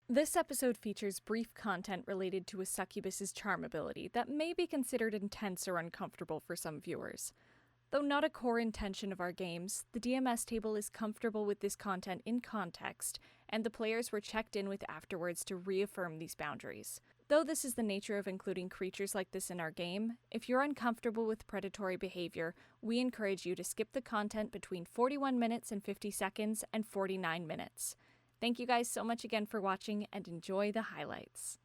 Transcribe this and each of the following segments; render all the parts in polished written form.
This episode features brief content related to a succubus's charm ability that may be considered intense or uncomfortable for some viewers. Though not a core intention of our games, the DMS table is comfortable with this content in context, and the players were checked in with afterwards to reaffirm these boundaries. Though this is the nature of including creatures like this in our game, if you're uncomfortable with predatory behavior, we encourage you to skip the content between 41 minutes and 50 seconds and 49 minutes. Thank you guys so much again for watching, and enjoy the highlights.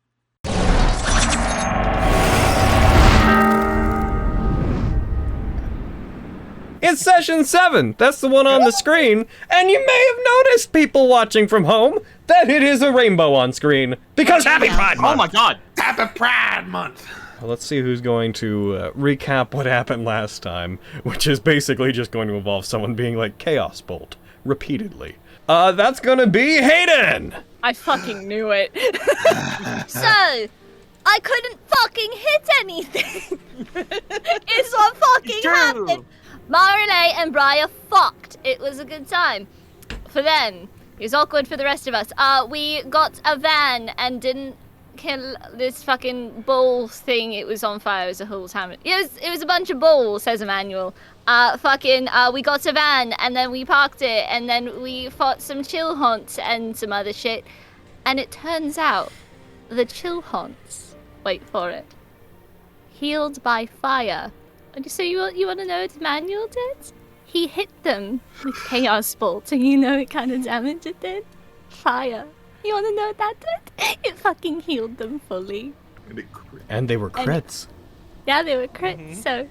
It's session 7! That's the one on the screen, and you may have noticed, people watching from home, that it is a rainbow on screen. Because Happy Pride Month! Oh my god! Happy Pride Month! Well, let's see who's going to recap what happened last time, which is basically just going to involve someone being like Chaos Bolt, repeatedly. That's gonna be Hayden! I fucking knew it. So, I couldn't fucking hit anything. It's what fucking happened. Marilyn and Briar fucked. It was a good time for them. It was awkward for the rest of us. We got a van and didn't kill this fucking bull thing. It was on fire. It was a whole time. It was a bunch of bulls, says Emmanuel. We got a van and then we parked it and then we fought some chill haunts and some other shit. And it turns out the chill haunts, wait for it, healed by fire. And so you want to know what Emmanuel did? He hit them with Chaos Bolt, and you know what kind of damage it did? Fire. You want to know what that did? It fucking healed them fully. And they were crits. Yeah, they were crits, so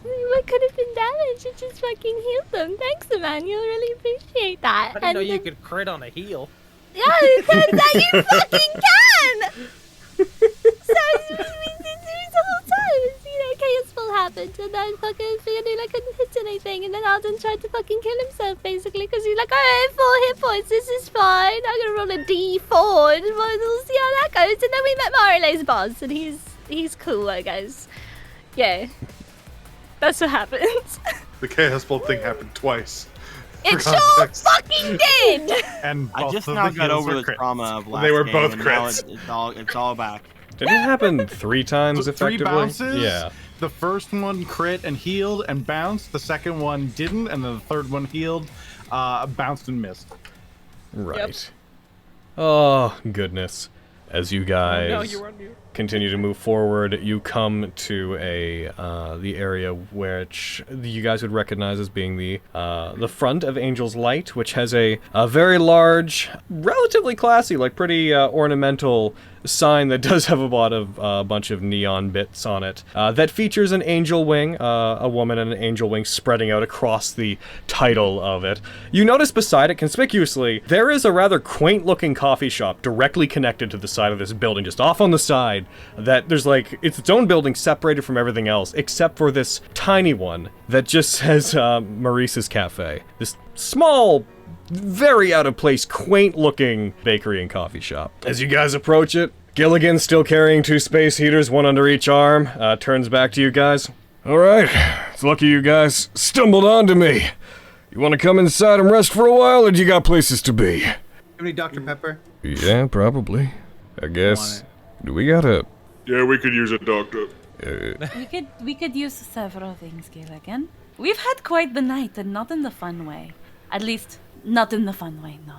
what could have been damage? It just fucking healed them. Thanks, Emmanuel. Really appreciate that. I didn't know you could crit on a heal. Yeah, it turns out you fucking can! So, it was the whole time. Chaos Bolt happened, and then fucking feeling like I couldn't hit anything, and then Alden tried to fucking kill himself, basically, because he's like, I have 4 hit points, this is fine. I'm gonna roll a D4, and we'll see how that goes. And then we met Marile's boss, and he's cool, I guess. Yeah. That's what happened. The Chaos Bolt thing happened twice. It sure fucking did! And I just now got over the trauma of last They were game, both and now crits. it's all back. Did it happen 3 times effectively? 3 bounces? Yeah. The first one crit and healed and bounced. The second one didn't, and then the third one healed, bounced and missed. Right. Yep. Oh, goodness. As you guys continue to move forward, you come to the area which you guys would recognize as being the front of Angel's Light, which has a very large, relatively classy, like pretty ornamental sign that does have a bunch of neon bits on it that features an angel wing, a woman and an angel wing spreading out across the title of it. You notice beside it, conspicuously, there is a rather quaint-looking coffee shop directly connected to the side of this building, just off on the side, that there's like, it's its own building separated from everything else, except for this tiny one that just says Maurice's Cafe. This small, very out-of-place, quaint-looking bakery and coffee shop. As you guys approach it, Gilligan, still carrying 2 space heaters, 1 under each arm, turns back to you guys. Alright, it's lucky you guys stumbled onto me. You want to come inside and rest for a while, or do you got places to be? Have any Dr. Pepper? Yeah, probably. I guess. Do we gotta... Yeah, we could use a doctor. We could use several things, Gilligan. We've had quite the night, and not in the fun way. At least, not in the fun way, no.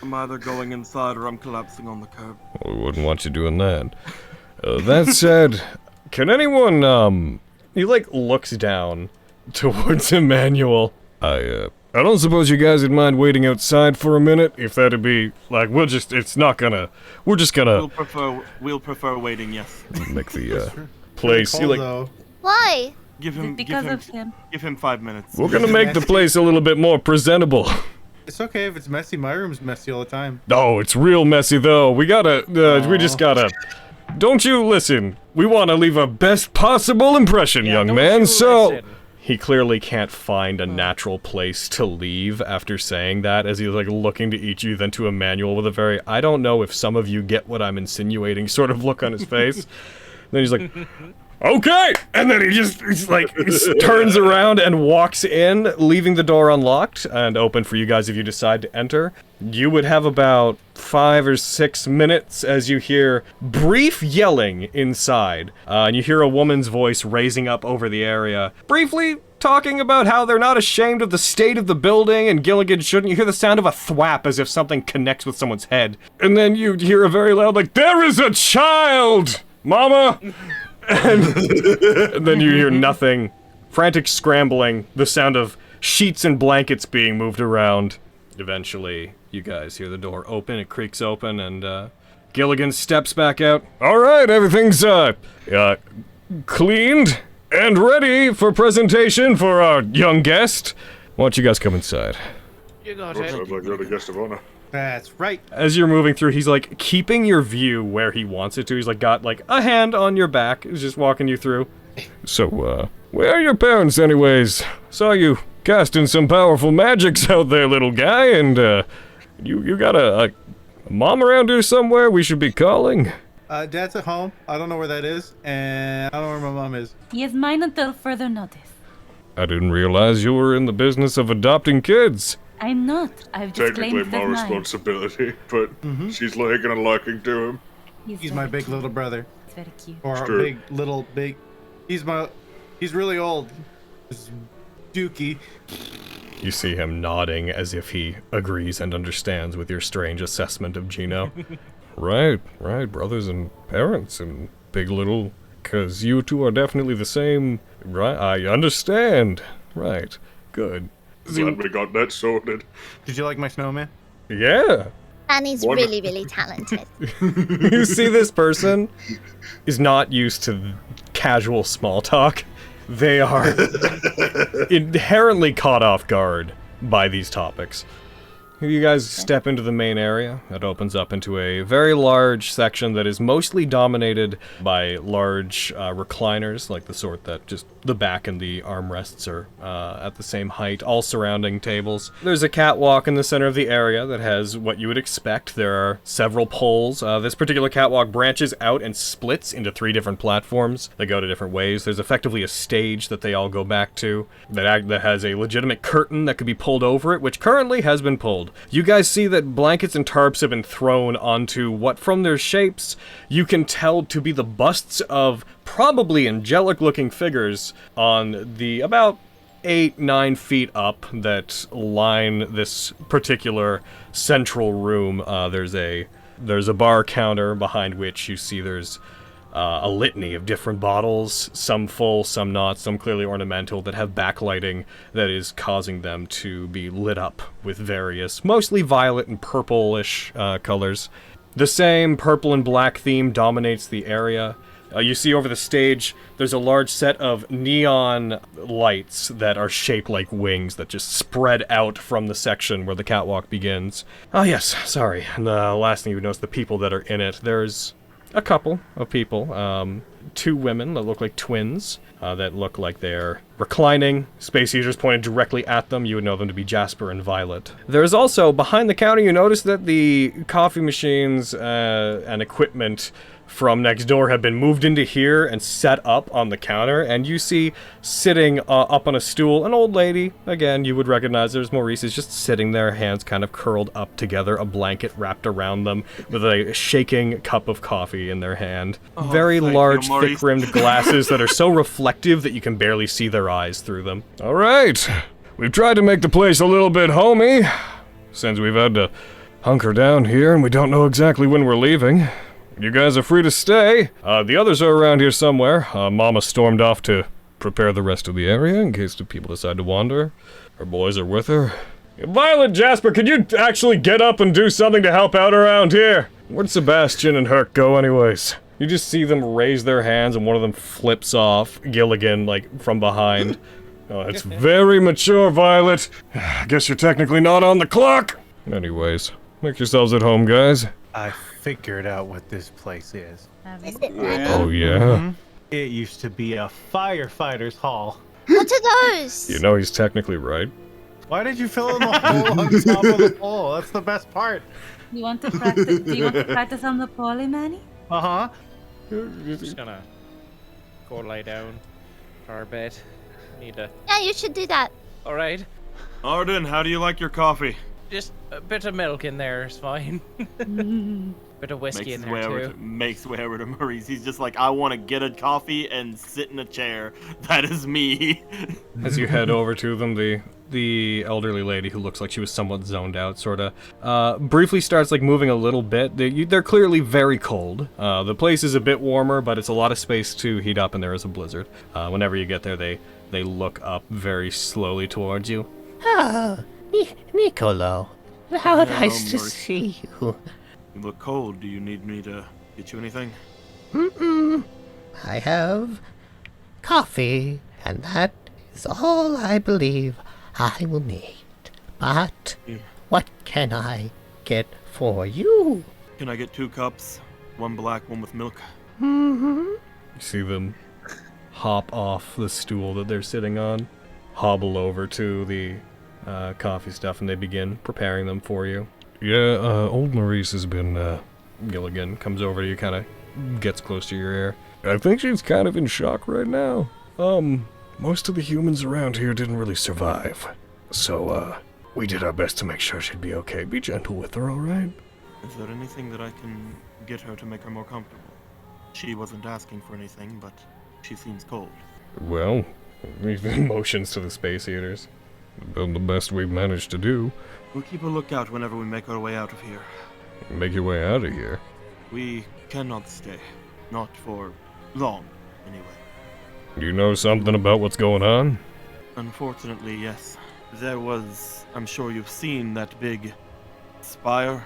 I'm either going inside or I'm collapsing on the curb. Well, we wouldn't want you doing that. That said, can anyone, he, like, looks down towards Emmanuel. I don't suppose you guys would mind waiting outside for a minute, if that'd be, like, we're just gonna... We'll prefer waiting, yes. Make the, place, you like... Why? Give him 5 minutes. We're gonna make the place a little bit more presentable. It's okay if it's messy. My room's messy all the time. No, it's real messy, though. We just gotta... Don't you listen. We want to leave a best possible impression, young man, so... Listen. He clearly can't find a natural place to leave after saying that, as he's like looking to each of you, then to Emmanuel with a very, I don't know if some of you get what I'm insinuating sort of look on his face. Then he's like, okay! And then he just turns around and walks in, leaving the door unlocked and open for you guys if you decide to enter. You would have about 5 or 6 minutes as you hear brief yelling inside. And you hear a woman's voice raising up over the area, briefly talking about how they're not ashamed of the state of the building and Gilligan shouldn't. You hear the sound of a thwap as if something connects with someone's head. And then you hear a very loud, like, there is a child! Mama! And then you hear nothing. Frantic scrambling, the sound of sheets and blankets being moved around. Eventually, you guys hear the door open, it creaks open, and Gilligan steps back out. Alright, everything's cleaned and ready for presentation for our young guest. Why don't you guys come inside? You got it. Sounds like you're the guest of honor. That's right. As you're moving through, he's like keeping your view where he wants it to. He's like got like a hand on your back. He's just walking you through. So, where are your parents anyways? Saw you casting some powerful magics out there, little guy, and you got a mom around here somewhere we should be calling? Dad's at home. I don't know where that is, and I don't know where my mom is. He is mine until further notice. I didn't realize you were in the business of adopting kids. I'm not. I've just technically claimed my that mine. responsibility, but she's taking a liking to him. He's my big little brother. It's very cute. Or big. He's really old. He's Dookie. You see him nodding as if he agrees and understands with your strange assessment of Gino. Right, brothers and parents and big little, 'cause you two are definitely the same, right? I understand. Right, good. Glad we got that sorted. Did you like my snowman? Yeah. And he's really, really talented. You see this person is not used to casual small talk. They are inherently caught off guard by these topics. You guys step into the main area. That opens up into a very large section that is mostly dominated by large recliners, like the sort that just the back and the armrests are at the same height, all surrounding tables. There's a catwalk in the center of the area that has what you would expect. There are several poles. This particular catwalk branches out and splits into 3 different platforms that go to different ways. There's effectively a stage that they all go back to that has a legitimate curtain that could be pulled over it, which currently has been pulled. You guys see that blankets and tarps have been thrown onto what, from their shapes, you can tell to be the busts of probably angelic-looking figures on the about 8-9 feet up that line this particular central room. There's a bar counter behind which you see there's a litany of different bottles, some full, some not, some clearly ornamental, that have backlighting that is causing them to be lit up with various, mostly violet and purplish colors. The same purple and black theme dominates the area. You see over the stage, there's a large set of neon lights that are shaped like wings that just spread out from the section where the catwalk begins. Oh yes, sorry. And the last thing you would notice, the people that are in it. There's a couple of people, 2 women that look like twins, that look like they're reclining. Space Heaters pointed directly at them. You would know them to be Jasper and Violet. There's also, behind the counter, you notice that the coffee machines and equipment from next door have been moved into here and set up on the counter, and you see sitting up on a stool an old lady. Again, you would recognize there's Maurice is just sitting there, hands kind of curled up together, a blanket wrapped around them, with a shaking cup of coffee in their hand. Very large, thick-rimmed glasses that are so reflective that you can barely see their eyes through them. All right, we've tried to make the place a little bit homey, since we've had to hunker down here and we don't know exactly when we're leaving. You guys are free to stay. The others are around here somewhere. Mama stormed off to prepare the rest of the area in case the people decide to wander. Her boys are with her. Violet, Jasper, could you actually get up and do something to help out around here? Where'd Sebastian and Herc go anyways? You just see them raise their hands and one of them flips off Gilligan, like, from behind. Oh, it's very mature, Violet. I guess you're technically not on the clock. Anyways, make yourselves at home, guys. I figured out what this place is. Is it Oh, yeah? It used to be a firefighter's hall. What are those? You know he's technically right. Why did you fill in the hole on top of the pole? That's the best part. You want to practice? Do you want to practice on the poly, Manny? Uh-huh. I'm just gonna go lie down for a bit. Need a... Yeah, you should do that. Alright. Arden, how do you like your coffee? Just a bit of milk in there is fine. Bit of whiskey in there too. Makes way over to Maurice. He's just like, I want to get a coffee and sit in a chair. That is me. As you head over to them, the elderly lady, who looks like she was somewhat zoned out, sorta, briefly starts like moving a little bit. They're clearly very cold. The place is a bit warmer, but it's a lot of space to heat up, and there is a blizzard. Whenever you get there, they look up very slowly towards you. Ah, Niccolo. How nice to see you. You look cold. Do you need me to get you anything? I have coffee, and that is all I believe I will need. But what can I get for you? Can I get 2 cups? 1 black, 1 with milk. You see them hop off the stool that they're sitting on, hobble over to the coffee stuff, and they begin preparing them for you. Yeah, old Maurice has been, Gilligan comes over to you, kind of gets close to your ear. I think she's kind of in shock right now. Most of the humans around here didn't really survive. So, we did our best to make sure she'd be okay. Be gentle with her, alright? Is there anything that I can get her to make her more comfortable? She wasn't asking for anything, but she seems cold. Well, motions to the space eaters. Done the best we've managed to do. We'll keep a lookout whenever we make our way out of here. Make your way out of here? We cannot stay. Not for long, anyway. Do you know something about what's going on? Unfortunately, yes. There was, I'm sure you've seen that big spire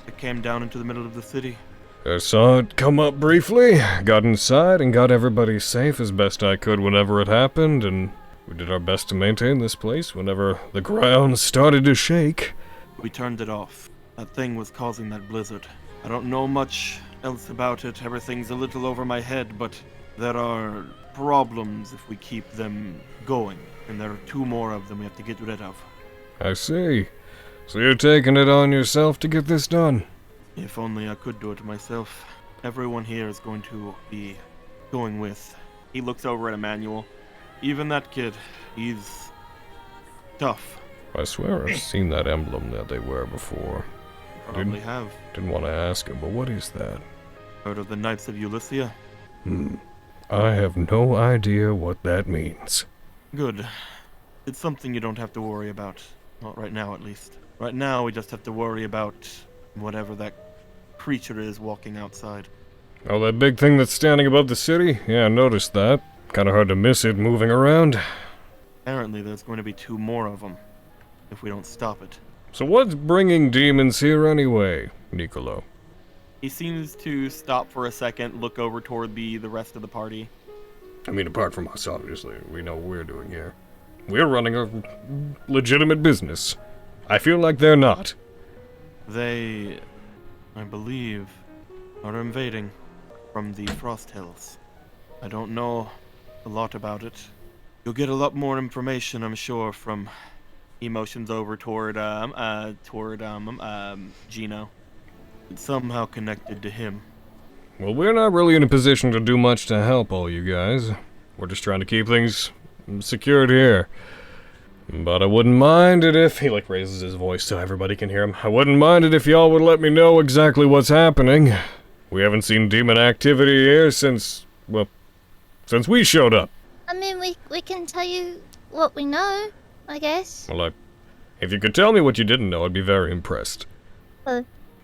that came down into the middle of the city. I saw it come up briefly, got inside, and got everybody safe as best I could whenever it happened, and we did our best to maintain this place whenever the ground started to shake. We turned it off. That thing was causing that blizzard. I don't know much else about it. Everything's a little over my head, but there are problems if we keep them going. And there are 2 more of them we have to get rid of. I see. So you're taking it on yourself to get this done? If only I could do it myself. Everyone here is going to be going with. He looks over at Emmanuel. Even that kid, he's tough. I swear I've seen that emblem that they wear before. Probably have. Didn't want to ask him, but what is that? Heard of the Knights of Ulyssia? I have no idea what that means. Good. It's something you don't have to worry about. Not right now, at least. Right now, we just have to worry about whatever that creature is walking outside. Oh, that big thing that's standing above the city? Yeah, I noticed that. Kinda hard to miss it moving around. Apparently there's going to be 2 more of them, if we don't stop it. So what's bringing demons here anyway, Niccolo? He seems to stop for a second, look over toward the rest of the party. I mean, apart from us, obviously. We know what we're doing here. We're running a legitimate business. I feel like they're not. They, I believe, are invading from the Frost Hills. I don't know a lot about it. You'll get a lot more information, I'm sure, from emotions over toward Gino. It's somehow connected to him. Well, we're not really in a position to do much to help all you guys. We're just trying to keep things secured here. But I wouldn't mind it if... He, raises his voice so everybody can hear him. I wouldn't mind it if y'all would let me know exactly what's happening. We haven't seen demon activity here since... well, since we showed up. I mean, we can tell you what we know, I guess. Well, if you could tell me what you didn't know, I'd be very impressed. Yeah,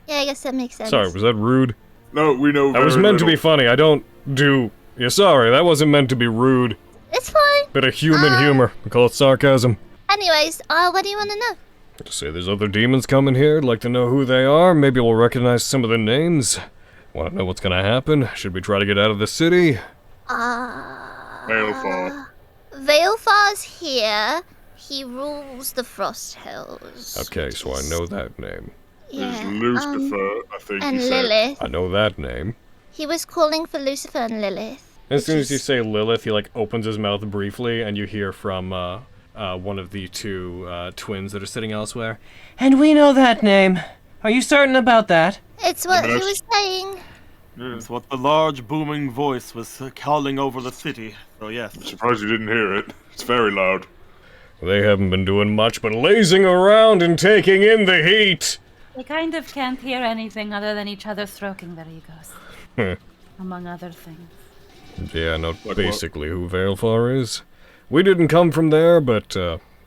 I guess that makes sense. Sorry, was that rude? No, we know that was meant to be funny. I don't do... Yeah, sorry, that wasn't meant to be rude. It's fine. Bit of human humor. We call it sarcasm. Anyways, what do you want to know? Just say there's other demons coming here. I'd like to know who they are. Maybe we'll recognize some of the names. Want to know what's gonna happen? Should we try to get out of the city? Veilfar. Veilfar's here. He rules the Frost Hills. Okay, so I know that name. Yeah, There's Lucifer, I think and he said. Lilith. I know that name. He was calling for Lucifer and Lilith. As soon as you say Lilith, he opens his mouth briefly, and you hear from one of the 2 twins that are sitting elsewhere. And we know that name. Are you certain about that? It's what he was saying. It's what the large booming voice was calling over the city, so yes. I'm surprised you didn't hear it. It's very loud. They haven't been doing much but lazing around and taking in the heat. They kind of can't hear anything other than each other stroking their egos. Among other things. Yeah, no, basically who Veilfar is. We didn't come from there, but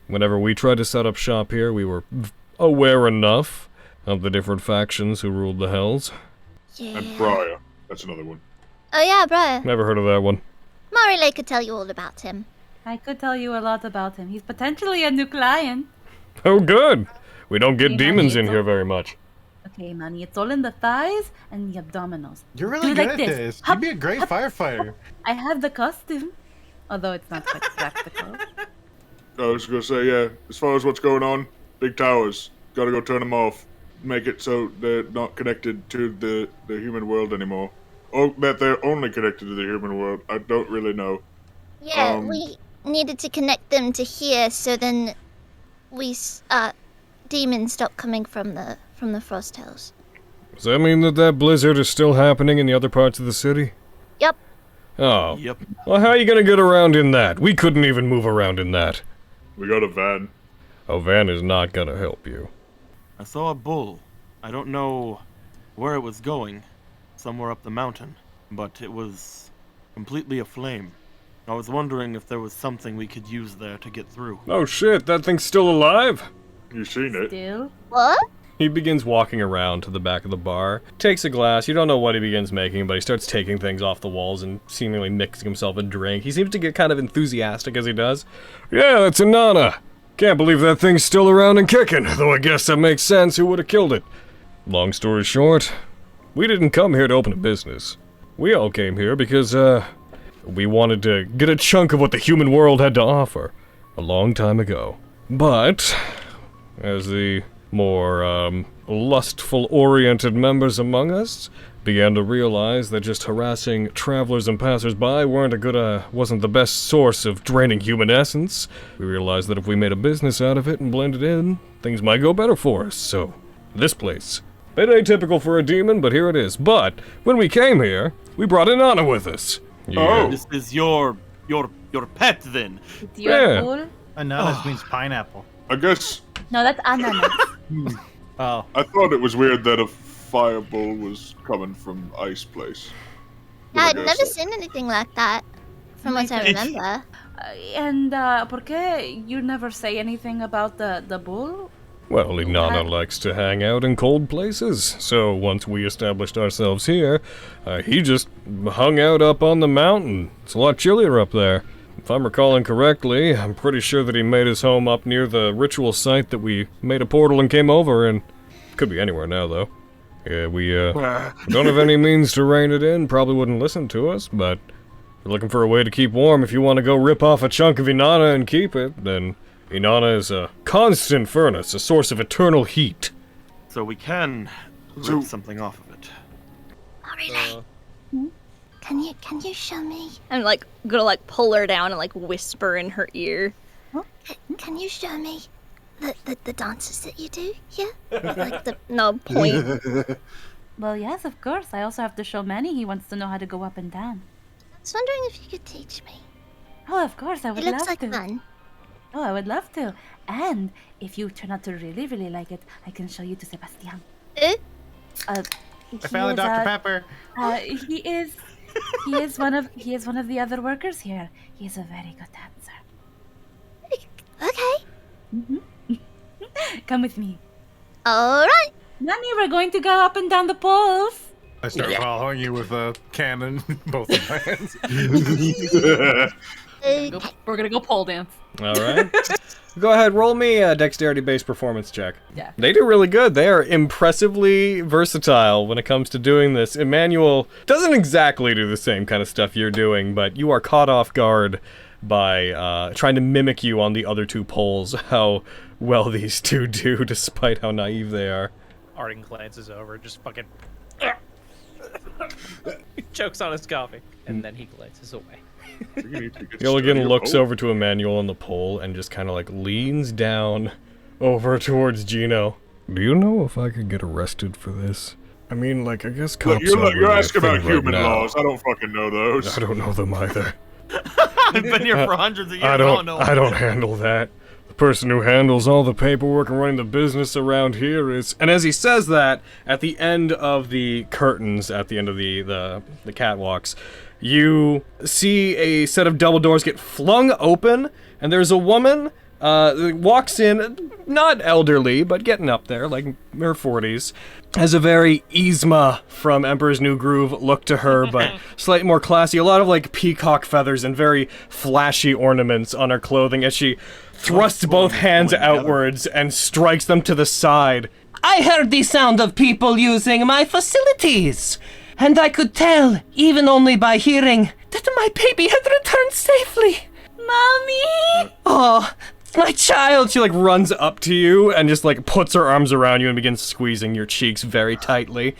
whenever we tried to set up shop here, we were aware enough of the different factions who ruled the Hells. Yeah. And Briar. That's another one. Oh yeah, Briar. Never heard of that one. Marile could tell you all about him. I could tell you a lot about him. He's potentially a new client. Oh, good. We don't get demons in here very much. Okay, Manny, it's all in the thighs and the abdominals. You're really good at this. You'd be a great firefighter. I have the costume, although it's not quite practical. I was gonna say, yeah, as far as what's going on, big towers. Gotta go turn them off. Make it so they're not connected to the human world anymore. Oh, that they're only connected to the human world. I don't really know. Yeah, we needed to connect them to here, so then demons stop coming from the Frost Hills. Does that mean that blizzard is still happening in the other parts of the city? Yep. Oh. Yep. Well, how are you gonna get around in that? We couldn't even move around in that. We got a van. A van is not gonna help you. I saw a bull. I don't know where it was going. Somewhere up the mountain. But it was completely aflame. I was wondering if there was something we could use there to get through. Oh shit, that thing's still alive? You seen it? Still? What? He begins walking around to the back of the bar, takes a glass, you don't know what he begins making, but he starts taking things off the walls and seemingly mixing himself a drink. He seems to get kind of enthusiastic as he does. Yeah, that's a Nana. Can't believe that thing's still around and kicking, though I guess that makes sense. Who would have killed it? Long story short, we didn't come here to open a business. We all came here because, we wanted to get a chunk of what the human world had to offer a long time ago. But, as the more, lustful-oriented members among us began to realize that just harassing travelers and passers-by wasn't the best source of draining human essence, we realized that if we made a business out of it and blended in, things might go better for us. So, this place. Bit atypical for a demon, but here it is. But, when we came here, we brought Inanna with us. Yeah. Oh, this is your pet then? It's your bull? Ananas means pineapple. I guess. No, that's ananas. Oh. I thought it was weird that a fireball was coming from Ice Place. Yeah, I'd never seen anything like that, from what I remember. And, por qué you never say anything about the bull? Well, Inanna likes to hang out in cold places, so once we established ourselves here, he just hung out up on the mountain. It's a lot chillier up there. If I'm recalling correctly, I'm pretty sure that he made his home up near the ritual site that we made a portal and came over, and could be anywhere now, though. Yeah, we don't have any means to rein it in, probably wouldn't listen to us, but if you're looking for a way to keep warm, if you want to go rip off a chunk of Inanna and keep it, then Inanna is a constant furnace, a source of eternal heat. So we can rip something off of it. Marile, can you show me? I'm gonna pull her down and whisper in her ear. Can you show me the dances that you do? Yeah. Point. Well, yes, of course. I also have to show Manny. He wants to know how to go up and down. I was wondering if you could teach me. Oh, of course, I would love to. It looks like fun. Oh, I would love to. And if you turn out to really, really like it, I can show you to Sebastian. Eh? I found Dr. Pepper. He is one of the other workers here. He is a very good dancer. Okay. Come with me. All right. Nani, we're going to go up and down the poles. I start following you with a cannon in both of my hands. We're gonna go pole dance. All right. Go ahead, roll me a dexterity-based performance check. Yeah. They do really good. They are impressively versatile when it comes to doing this. Emmanuel doesn't exactly do the same kind of stuff you're doing, but you are caught off guard by trying to mimic you on the other two poles, how well these two do, despite how naive they are. Arden glances over, just fucking... he chokes on his coffee, and then he glances away. Gilligan looks over to Emmanuel on the pole and just kind of leans down over towards Gino. Do you know if I could get arrested for this? I mean, like, I guess Look, cops you're asking about human right now. laws. I don't fucking know those. I don't know them either. I've been here for hundreds of years. I don't handle that. The person who handles all the paperwork and running the business around here is... And as he says that, at the end of the curtains, at the end of the catwalks, you see a set of double doors get flung open, and there's a woman walks in, not elderly, but getting up there, like her 40s, has a very Yzma from Emperor's New Groove look to her, but slightly more classy. A lot of, like, peacock feathers and very flashy ornaments on her clothing as she thrusts both hands outwards and strikes them to the side. I heard the sound of people using my facilities, and I could tell, even only by hearing, that my baby had returned safely. Mommy! Oh, my child! She, like, runs up to you and just, like, puts her arms around you and begins squeezing your cheeks very tightly.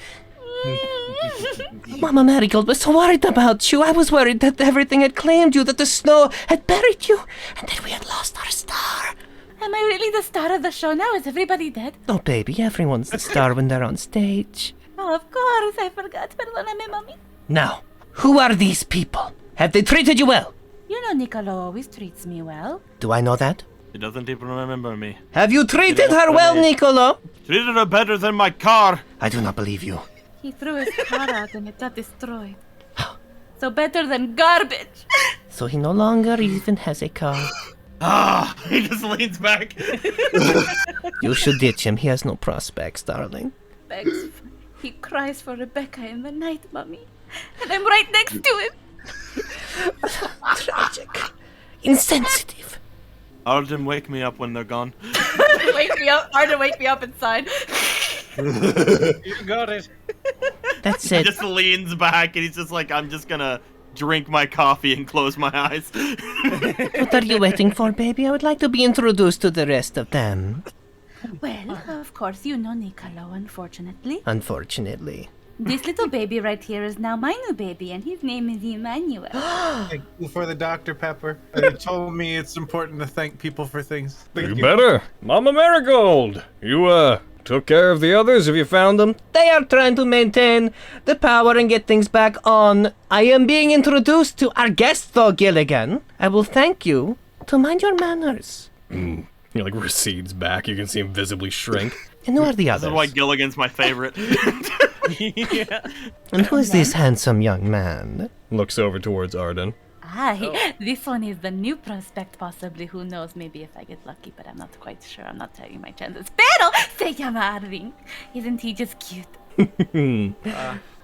Mama Marigold was so worried about you. I was worried that everything had claimed you, that the snow had buried you, and that we had lost our star. Am I really the star of the show now? Is everybody dead? Oh, baby, everyone's the star when they're on stage. Oh, of course, I forgot. Perdóname, mommy. Now, who are these people? Have they treated you well? You know Niccolo always treats me well. Do I know that? She doesn't even remember me. Have you treated her well, Niccolo? Treated her better than my car. I do not believe you. He threw his car out and it got destroyed. So better than garbage. So he no longer even has a car. He just leans back. You should ditch him. He has no prospects, darling. He cries for Rebecca in the night, mommy. And I'm right next to him. Tragic. Insensitive. Arden, wake me up when they're gone. Wake me up. Arden, wake me up inside. You got it. That's He it. just leans back and he's just like, I'm just gonna drink my coffee and close my eyes. What are you waiting for, baby? I would like to be introduced to the rest of them. Well, of course, you know Niccolo, unfortunately. Unfortunately. This little baby right here is now my new baby, and his name is Emmanuel. Thank you for the Dr. Pepper. You told me it's important to thank people for things. You better. Mama Marigold, you, took care of the others? Have you found them? They are trying to maintain the power and get things back on. I am being introduced to our guest, though, Gilligan. I will thank you to mind your manners. He, like, recedes back. You can see him visibly shrink. And who are the others? This is why Gilligan's my favorite. Yeah. And who is this handsome young man? Looks over towards Arden. This one is the new prospect, possibly. Who knows? Maybe if I get lucky, but I'm not quite sure. I'm not taking my chances. Pero se llama Arvin. Isn't he just cute?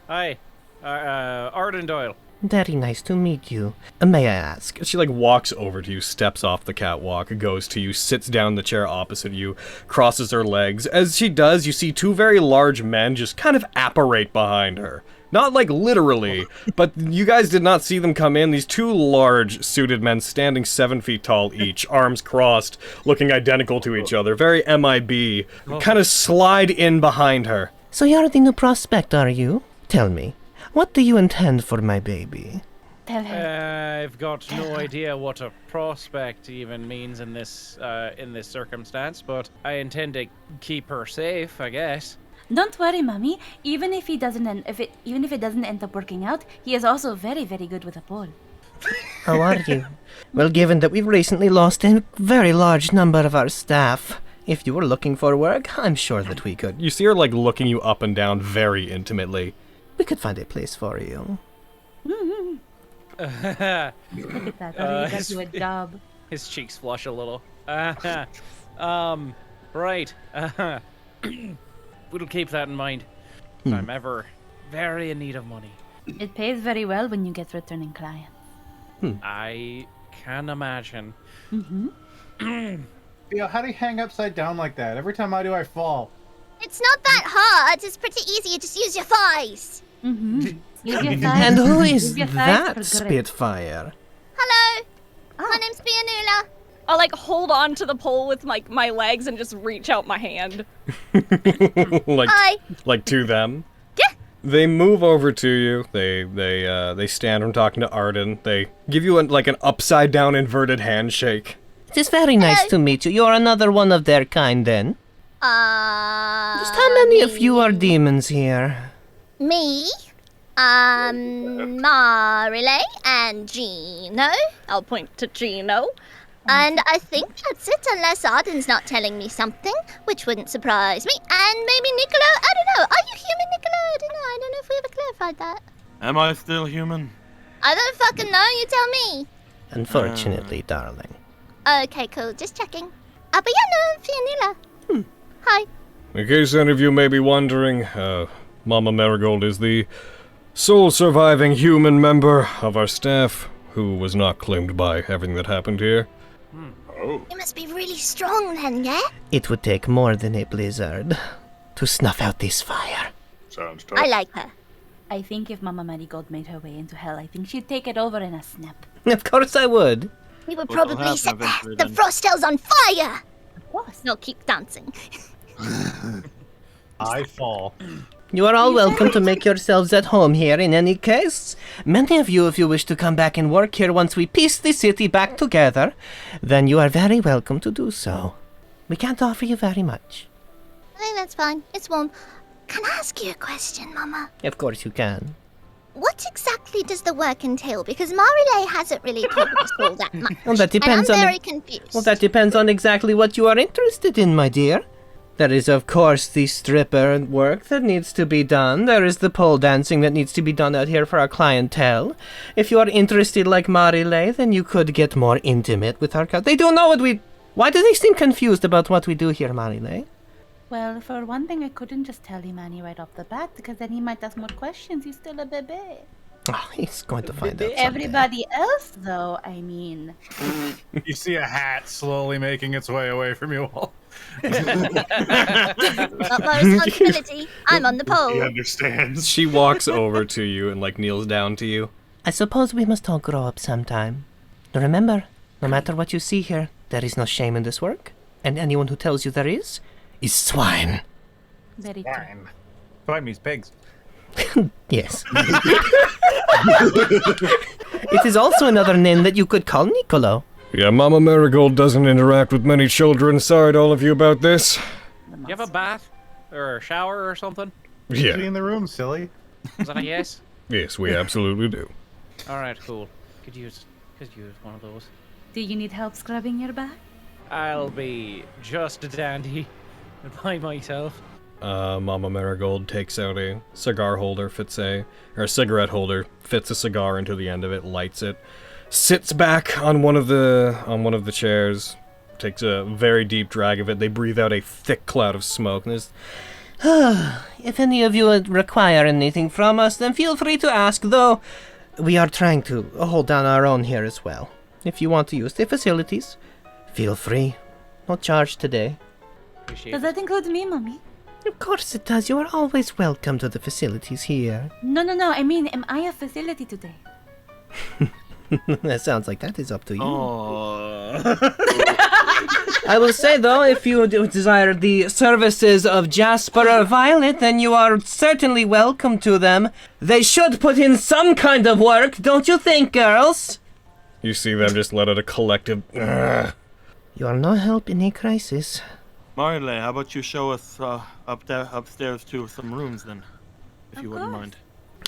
Hi. Arden Doyle. Very nice to meet you. May I ask? She, like, walks over to you, steps off the catwalk, goes to you, sits down in the chair opposite you, crosses her legs. As she does, you see two very large men just kind of apparate behind her. Not, like, literally, but you guys did not see them come in. These two large, suited men standing 7 feet tall each, arms crossed, looking identical to each other. Very MIB. Kind of slide in behind her. So you're the new prospect, are you? Tell me, what do you intend for my baby? Tell her. I've got no idea what a prospect even means in this circumstance, but I intend to keep her safe, I guess. Don't worry, mommy. Even if it doesn't end up working out, he is also very, very good with a pole. How are you? Well, given that we've recently lost a very large number of our staff, if you were looking for work, I'm sure that we could. You see her, like, looking you up and down very intimately. We could find a place for you. Look at that. Already got you a job. His cheeks flush a little. Right. We'll keep that in mind. If I'm ever very in need of money. It pays very well when you get returning clients. I can imagine. Yo, how do you hang upside down like that? Every time I do, I fall. It's not that hard. It's pretty easy. You just use your thighs. Use your thighs. And who is Use your thighs for that grip. Spitfire? Hello. My name's Bianula. I'll, like, hold on to the pole with, like, my legs and just reach out my hand. Hi. Like to them. Yeah. They move over to you. They stand from talking to Arden. They give you like an upside down inverted handshake. It is very nice to meet you. You're another one of their kind, then. Just how many of you are demons here? Me, Marile, and Gino. I'll point to Gino. And I think that's it, unless Arden's not telling me something, which wouldn't surprise me. And maybe Niccolo, I don't know. Are you human, Niccolo? I don't know if we ever clarified that. Am I still human? I don't fucking know, you tell me. Unfortunately, darling. Okay, cool, just checking. But yeah, no, Fianilla. Hi. In case any of you may be wondering, Mama Marigold is the sole surviving human member of our staff who was not claimed by everything that happened here. Oh. You must be really strong then, yeah? It would take more than a blizzard to snuff out this fire. Sounds tough. I like her. I think if Mama Marigold made her way into hell, I think she'd take it over in a snap. Of course I would. We would What'll probably set happen the eventually, then? Frostel's on fire! Of course. No, keep dancing. I fall. You are all welcome to make yourselves at home here in any case. Many of you, if you wish to come back and work here once we piece the city back together, then you are very welcome to do so. We can't offer you very much. I think that's fine. It's warm. Can I ask you a question, Mama? Of course you can. What exactly does the work entail? Because Marile hasn't really told us all that much. Well, that depends and I'm on very confused. Well, that depends on exactly what you are interested in, my dear. There is, of course, the stripper work that needs to be done. There is the pole dancing that needs to be done out here for our clientele. If you are interested like Marile, then you could get more intimate with our They don't know what we... Why do they seem confused about what we do here, Marile? Well, for one thing, I couldn't just tell Imani right off the bat, because then he might ask more questions. He's still a bebe. Oh, he's going to find out someday. Everybody else, though, I mean... You see a hat slowly making its way away from you all. Not my responsibility. I'm on the He pole. understands. She walks over to you and, like, kneels down to you. I suppose we must all grow up sometime. Now remember, no matter what you see here, there is no shame in this work. And anyone who tells you there is swine. Very true. Fine. Swine means pigs. Yes. It is also another name that you could call Niccolo. Yeah, Mama Marigold doesn't interact with many children. Sorry to all of you about this. You have a bath? Or a shower or something? Be Yeah. in the room, silly. Is that a yes? Yes, we absolutely do. Alright, cool. Could use one of those. Do you need help scrubbing your back? I'll be just a dandy by myself. Mama Marigold takes out a cigar holder, or a cigarette holder, fits a cigar into the end of it, lights it, sits back on one of the chairs, takes a very deep drag of it. They breathe out a thick cloud of smoke, and there's... If any of you require anything from us, then feel free to ask, though we are trying to hold down our own here as well. If you want to use the facilities, feel free. No charge today. Does that include me, Mommy? Of course it does. You are always welcome to the facilities here. No. I mean, am I a facility today? That sounds like that is up to you. Oh. I will say, though, if you desire the services of Jasper or Violet, then you are certainly welcome to them. They should put in some kind of work, don't you think, girls? You see them just let out a collective... "Ugh." You are no help in a crisis. Marile, how about you show us upstairs to some rooms then, if you wouldn't mind.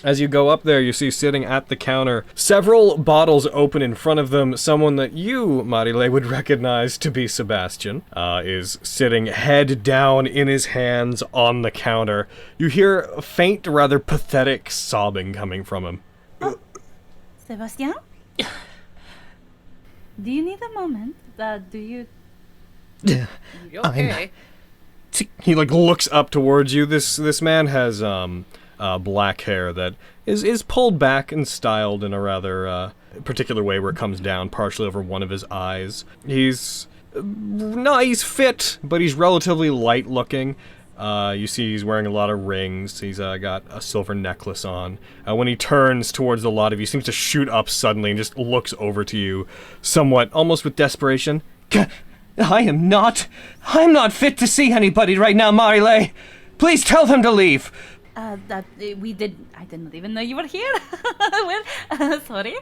As you go up there, you see sitting at the counter several bottles open in front of them. Someone that you, Marile, would recognize to be Sebastian, is sitting head down in his hands on the counter. You hear a faint, rather pathetic sobbing coming from him. Sebastian? Do you need a moment? Do you... You okay? He like looks up towards you. This man has black hair that is pulled back and styled in a rather particular way where it comes down partially over one of his eyes. He's fit, but he's relatively light looking. You see he's wearing a lot of rings. He's got a silver necklace on. When he turns towards the lot of you, he seems to shoot up suddenly and just looks over to you, somewhat almost with desperation. I'm not fit to see anybody right now, Marile. Please tell them to leave. I didn't even know you were here. Well, sorry.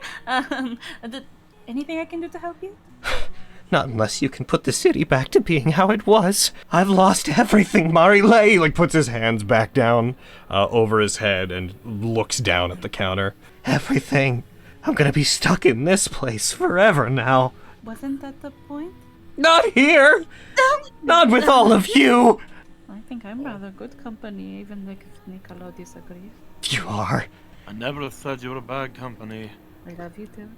Anything I can do to help you? Not unless you can put the city back to being how it was. I've lost everything, Marile. He puts his hands back down over his head and looks down at the counter. Everything. I'm gonna be stuck in this place forever now. Wasn't that the point? Not here! Not with all of you! I think I'm rather good company, even if Niccolo disagrees. You are. I never said you were a bad company. I love you too.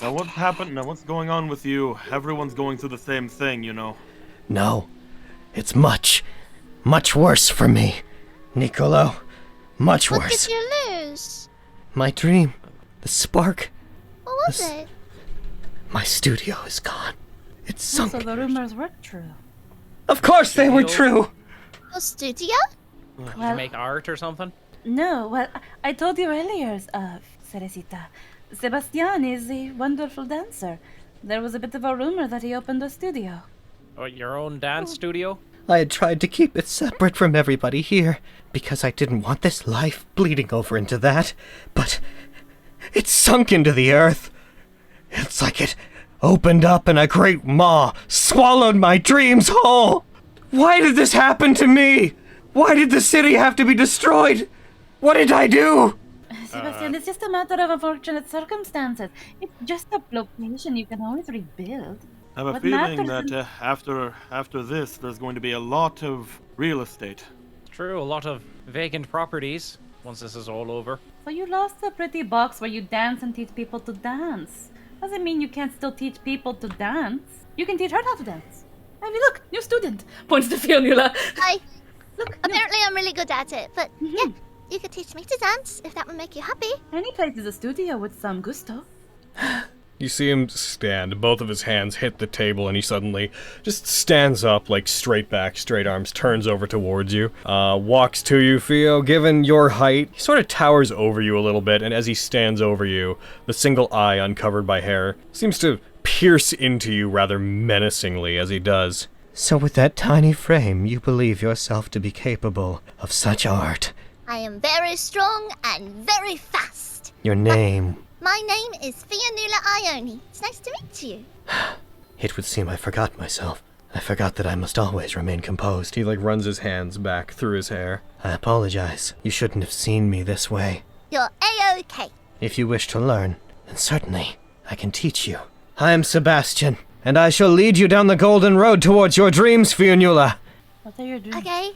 Now what happened? Now what's going on with you? Everyone's going through the same thing, you know. No. It's much, much worse for me. Niccolo. Much worse. What did you lose? My dream. The spark. What was it? My studio is gone. It's sunk. So the rumors were true. Of course they were true! Your studio? Did you make art or something? No, well, I told you earlier, Cerecita. Sebastian is a wonderful dancer. There was a bit of a rumor that he opened a studio. Oh, your own dance studio? I had tried to keep it separate from everybody here, because I didn't want this life bleeding over into that, but it sunk into the earth. It's like it opened up and a great maw swallowed my dreams whole. Why did this happen to me? Why did the city have to be destroyed? What did I do? Sebastian, it's just a matter of unfortunate circumstances. It's just a location you can always rebuild. I have a feeling that after this, there's going to be a lot of real estate. True, a lot of vacant properties once this is all over. So you lost the pretty box where you dance and teach people to dance. Doesn't mean you can't still teach people to dance. You can teach her how to dance. Have you look, new student. Points to Fionnuala. Hi. Look, apparently I'm really good at it, but yeah, you could teach me to dance if that would make you happy. Any place is a studio with some gusto. You see him stand, both of his hands hit the table, and he suddenly just stands up, like straight back, straight arms, turns over towards you, walks to you, Theo. Given your height, he sort of towers over you a little bit, and as he stands over you, the single eye uncovered by hair seems to pierce into you rather menacingly as he does. So with that tiny frame, you believe yourself to be capable of such art? I am very strong and very fast. Your name? My name is Fionnuala Ione. It's nice to meet you. It would seem I forgot myself. I forgot that I must always remain composed. He runs his hands back through his hair. I apologize. You shouldn't have seen me this way. You're A-OK. If you wish to learn, then certainly I can teach you. I am Sebastian, and I shall lead you down the golden road towards your dreams, Fionnuala. What are your dreams? Okay.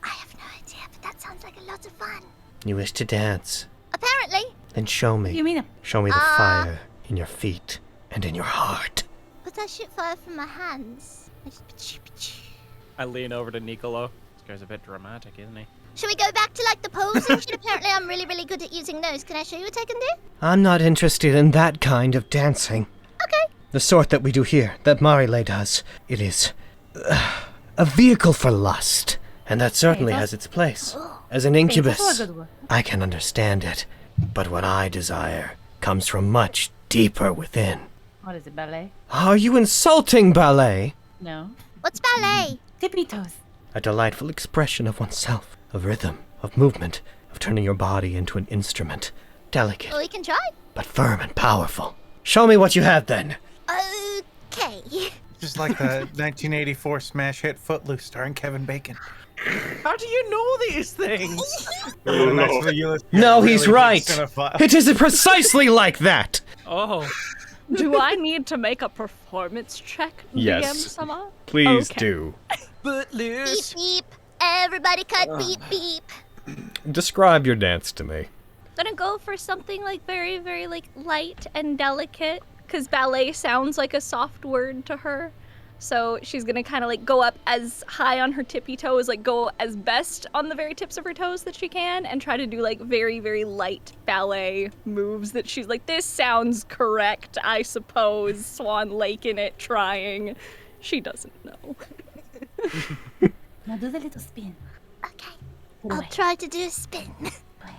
I have no idea, but that sounds like a lot of fun. You wish to dance? Apparently. Then show me. You mean it? Show me the fire in your feet and in your heart. But I shoot fire from my hands. I lean over to Niccolo. This guy's a bit dramatic, isn't he? Should we go back to like the pose and shit? Apparently I'm really, really good at using those. Can I show you what I can do? I'm not interested in that kind of dancing. Okay. The sort that we do here, that Marile does. It is a vehicle for lust. And that certainly has its place. As an incubus, I can understand it. But what I desire comes from much deeper within. What is it, ballet? Are you insulting ballet? No. What's ballet? Tippy toes. A delightful expression of oneself, of rhythm, of movement, of turning your body into an instrument. Delicate, Well, we can try. but firm and powerful. Show me what you have then. Okay. Just like the 1984 smash hit Footloose starring Kevin Bacon. How do you know these things? No, he's right. It is precisely like that. Oh. Do I need to make a performance check, Yes. DM-sama? Please Okay. do. Beep, beep. Everybody cut beep, beep. Describe your dance to me. Gonna go for something like very, very like light and delicate, because ballet sounds like a soft word to her. So she's gonna kind of like go up as high on her tippy toes, like go as best on the very tips of her toes that she can, and try to do like very, very light ballet moves that she's like, this sounds correct, I suppose. Swan Lake in it, trying. She doesn't know. Now do the little spin. Okay. I'll try to do a spin.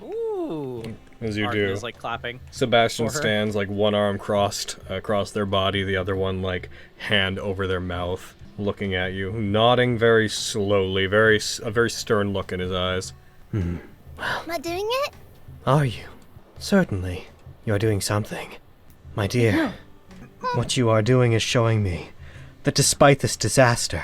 Ooh. As you Arden do. is like clapping. Sebastian for her. stands like one arm crossed across their body, the other one like hand over their mouth, looking at you, nodding very slowly, a very stern look in his eyes. Am I doing it? Are you? Certainly. You're doing something. My dear, what you are doing is showing me that despite this disaster,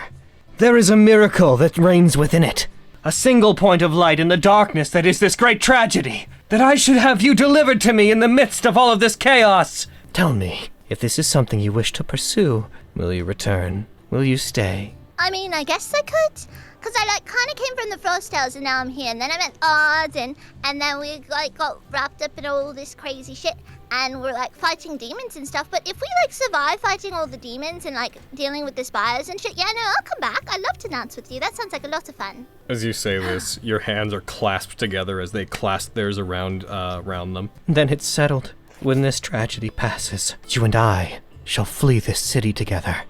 there is a miracle that reigns within it. A single point of light in the darkness that is this great tragedy. That I should have you delivered to me in the midst of all of this chaos. Tell me, if this is something you wish to pursue, will you return? Will you stay? I mean, I guess I could. Because I, kind of came from the Frost Tales and now I'm here. And then I met Arden. And then we, got wrapped up in all this crazy shit. And we're, fighting demons and stuff. But if we, survive fighting all the demons and, dealing with the spires and shit, yeah, no, I'll come back. I'd love to dance with you. That sounds like a lot of fun. As you say this, your hands are clasped together as they clasp theirs around them. Then it's settled. When this tragedy passes, you and I shall flee this city together.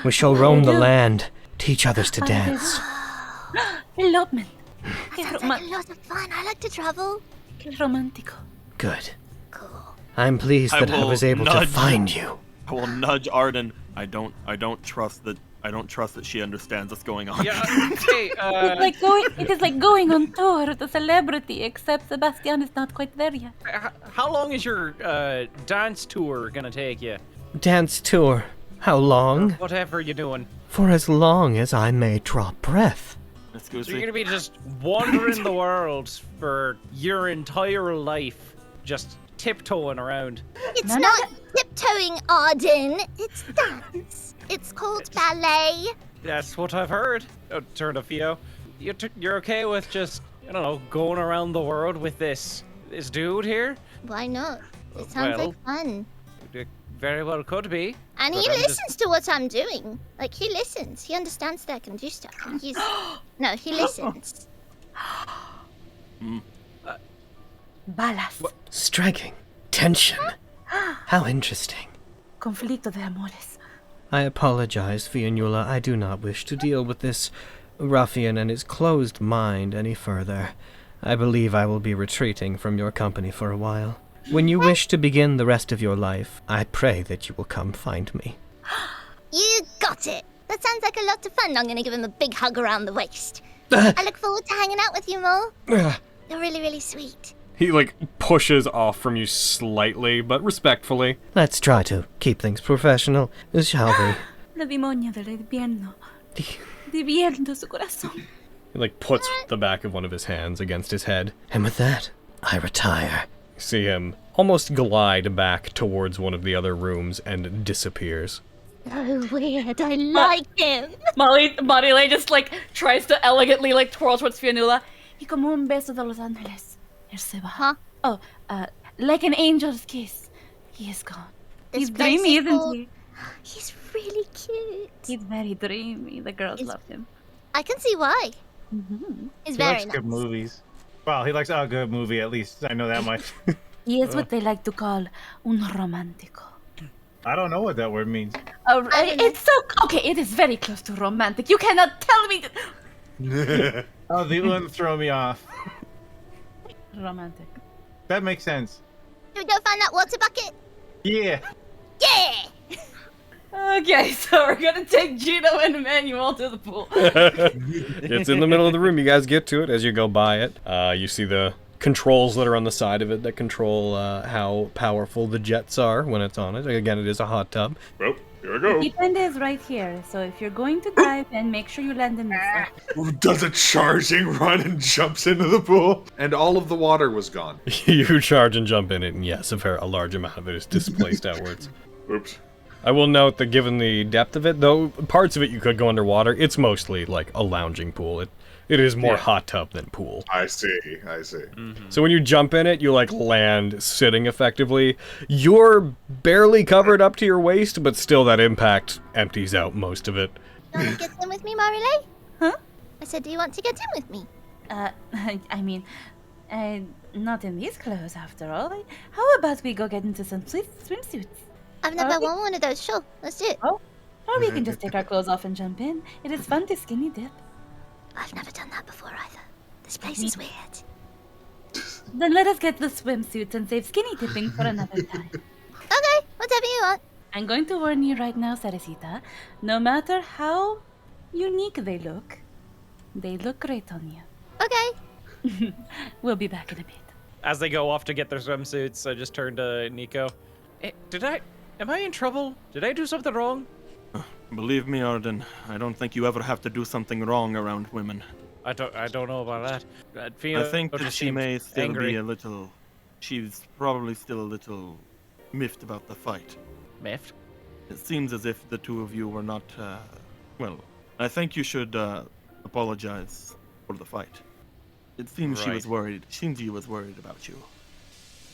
We shall roam the land, teach others to dance. Elopement. That sounds like a lot of fun. I like to travel. Romantico. Good. Cool. I'm pleased that I was able to find you. I will nudge Arden. I don't trust that she understands what's going on. Yeah, okay, It is like going on tour with a celebrity, except Sebastian is not quite there yet. how long is your dance tour gonna take you? Dance tour. How long? Whatever you're doing. For as long as I may draw breath. Let's go So see. you're gonna be just wandering the world for your entire life, just tiptoeing around. It's not tiptoeing, Arden. It's dance. It's called ballet. That's what I've heard. Oh, turn to Theo. You're okay with just, I don't know, going around the world with this dude here? Why not? It sounds like fun. It very well could be. And he listens to what I'm doing. He listens. He understands that I can do stuff. And he's... No, he listens. Balas. Striking. Tension. How interesting. Conflicto de amores. I apologize, Fionnuala. I do not wish to deal with this ruffian and his closed mind any further. I believe I will be retreating from your company for a while. When you wish to begin the rest of your life, I pray that you will come find me. You got it. That sounds like a lot of fun. I'm gonna give him a big hug around the waist. I look forward to hanging out with you more. You're really, really sweet. He, pushes off from you slightly, but respectfully. Let's try to keep things professional, shall we? La demonia del invierno. Divierno su corazón. He, puts the back of one of his hands against his head. And with that, I retire. You see him almost glide back towards one of the other rooms and disappears. So weird. I like him. Marile just tries to elegantly twirl towards Fionnuala. Y como un beso de los ángeles. Él se va. Huh? Oh, like an angel's kiss. He is gone. This He's place dreamy, is isn't cool. he? He's really cute. He's very dreamy. The girls He's- love him. I can see why. Mm-hmm. He's He very likes nice. good movies. Well, he likes a good movie, at least. I know that much. He is what they like to call un romántico. I don't know what that word means. It's so... Okay, it is very close to romantic. You cannot tell me that... Oh, the un throw me off. Romantic. That makes sense. Should we go find that water bucket? Yeah. Yeah! Okay, so we're gonna take Gino and Emmanuel to the pool. It's in the middle of the room. You guys get to it as you go by it. You see the controls that are on the side of it that control how powerful the jets are when it's on it. Again, it is a hot tub. Well, here I go. Depend is right here, so if you're going to dive, then make sure you land in this one. Who does a charging run and jumps into the pool? And all of the water was gone. You charge and jump in it, and yes, a large amount of it is displaced outwards. Oops. I will note that given the depth of it, though parts of it you could go underwater, it's mostly like a lounging pool. It is more hot tub than pool. I see. Mm-hmm. So when you jump in it, you land sitting effectively. You're barely covered up to your waist, but still that impact empties out most of it. You want to get in with me, Marile? Huh? I said, do you want to get in with me? I mean, not in these clothes after all. How about we go get into some swimsuits? I've never worn one of those. Sure, let's do it. Oh, or we can just take our clothes off and jump in. It is fun to skinny dip. I've never done that before either. This place is weird. Then let us get the swimsuits and save skinny dipping for another time. Okay, whatever you want. I'm going to warn you right now, Cerecita. No matter how unique they look great on you. Okay. We'll be back in a bit. As they go off to get their swimsuits, I just turn to Nico. Am I in trouble? Did I do something wrong? Believe me, Arden, I don't think you ever have to do something wrong around women. I don't know about that. I think that she may still angry. be a little... She's probably still a little miffed about the fight. Miffed? It seems as if the two of you were not, well, I think you should, apologize for the fight. It seems she was worried. Shinji was worried about you.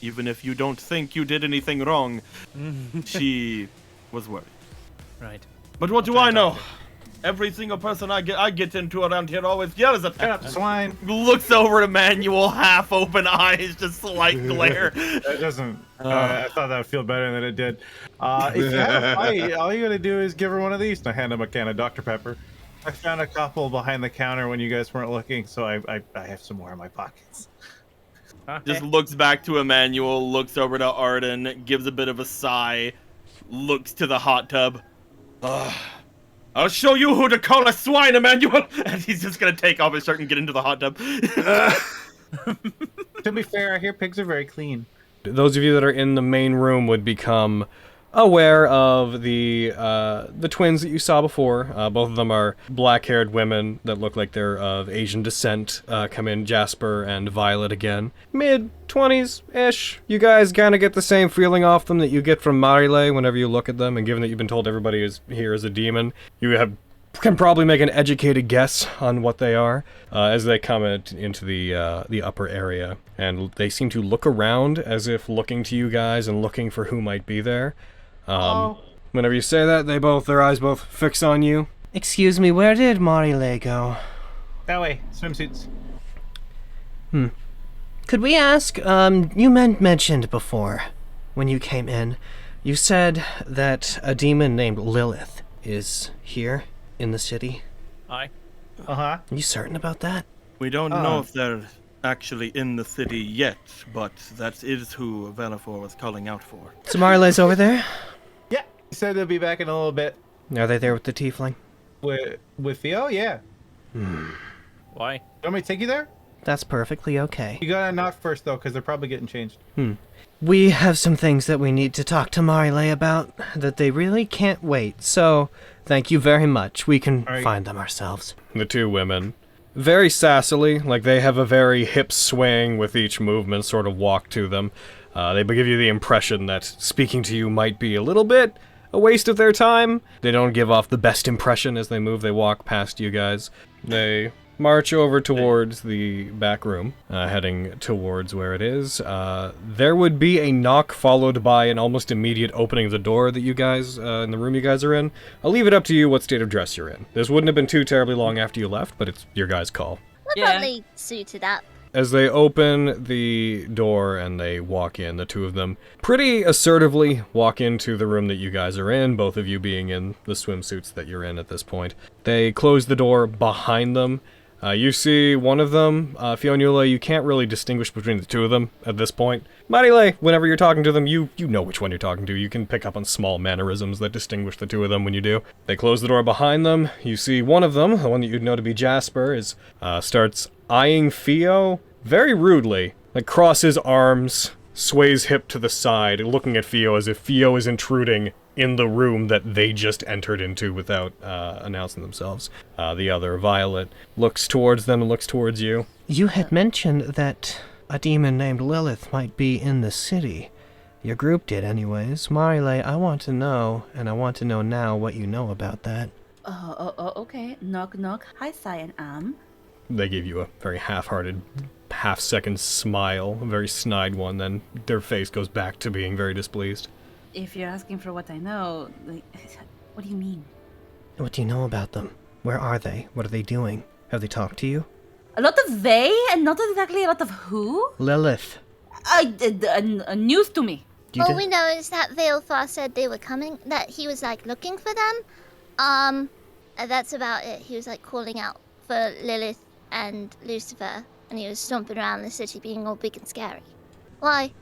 Even if you don't think you did anything wrong, she was worried. Right. But what do I know? Every single person I get into around here always yells at me. Swine. Looks over at Manuel, half open eyes, just slight glare. That doesn't. I thought that would feel better than it did. If you have a fight, all you gotta do is give her one of these. And I hand him a can of Dr. Pepper. I found a couple behind the counter when you guys weren't looking, so I have some more in my pockets. Just looks back to Emmanuel, looks over to Arden, gives a bit of a sigh, looks to the hot tub. I'll show you who to call a swine, Emmanuel! And he's just gonna take off his shirt and get into the hot tub. To be fair, I hear pigs are very clean. Those of you that are in the main room would become aware of the twins that you saw before. Both of them are black-haired women that look like they're of Asian descent. Come in, Jasper and Violet again. Mid-20s-ish. You guys kind of get the same feeling off them that you get from Marile whenever you look at them, and given that you've been told everybody is here is a demon, you can probably make an educated guess on what they are as they come into the upper area. And they seem to look around as if looking to you guys and looking for who might be there. Whenever you say that, their eyes both fix on you. Excuse me, where did Marile go? That way, swimsuits. Could we ask, you mentioned before, when you came in, you said that a demon named Lilith is here in the city? Aye. Uh-huh. Are you certain about that? We don't know if they're actually in the city yet, but that is who Velafor was calling out for. So Marile's over there? Yeah, he said they'll be back in a little bit. Are they there with the tiefling? With Theo? Yeah. Why? You want me to take you there? That's perfectly okay. You gotta knock first, though, because they're probably getting changed. We have some things that we need to talk to Marile about that they really can't wait, so thank you very much. We can find them ourselves. The two women, very sassily, like they have a very hip swing with each movement, sort of walk to them. They give you the impression that speaking to you might be a little bit a waste of their time. They don't give off the best impression as they move. They walk past you guys. They march over towards the back room, heading towards where it is. There would be a knock followed by an almost immediate opening of the door that you guys, in the room you guys are in. I'll leave it up to you what state of dress you're in. This wouldn't have been too terribly long after you left, but it's your guys' call. We're probably suited up. As they open the door and they walk in, the two of them pretty assertively walk into the room that you guys are in, both of you being in the swimsuits that you're in at this point. They close the door behind them. You see one of them, Fionnuala, you can't really distinguish between the two of them at this point. Marile, whenever you're talking to them, you know which one you're talking to. You can pick up on small mannerisms that distinguish the two of them when you do. They close the door behind them. You see one of them, the one that you'd know to be Jasper, starts eyeing Fio very rudely. Like crosses arms, sways hip to the side, looking at Fio as if Fio is intruding in the room that they just entered into without announcing themselves. The other, Violet, looks towards them and looks towards you. You had mentioned that a demon named Lilith might be in the city. Your group did anyways. Marile, I want to know, and I want to know now what you know about that. Okay. Knock, knock. Hi, Cyan Am. They give you a very half-hearted, half-second smile, a very snide one, then their face goes back to being very displeased. If you're asking for what I know, like, what do you mean? What do you know about them? Where are they? What are they doing? Have they talked to you? A lot of they, and not exactly a lot of who? Lilith. News to me. All we know is that Veilfar said they were coming, that he was, like, looking for them. That's about it. He was, like, calling out for Lilith and Lucifer, and he was stomping around the city being all big and scary. Why?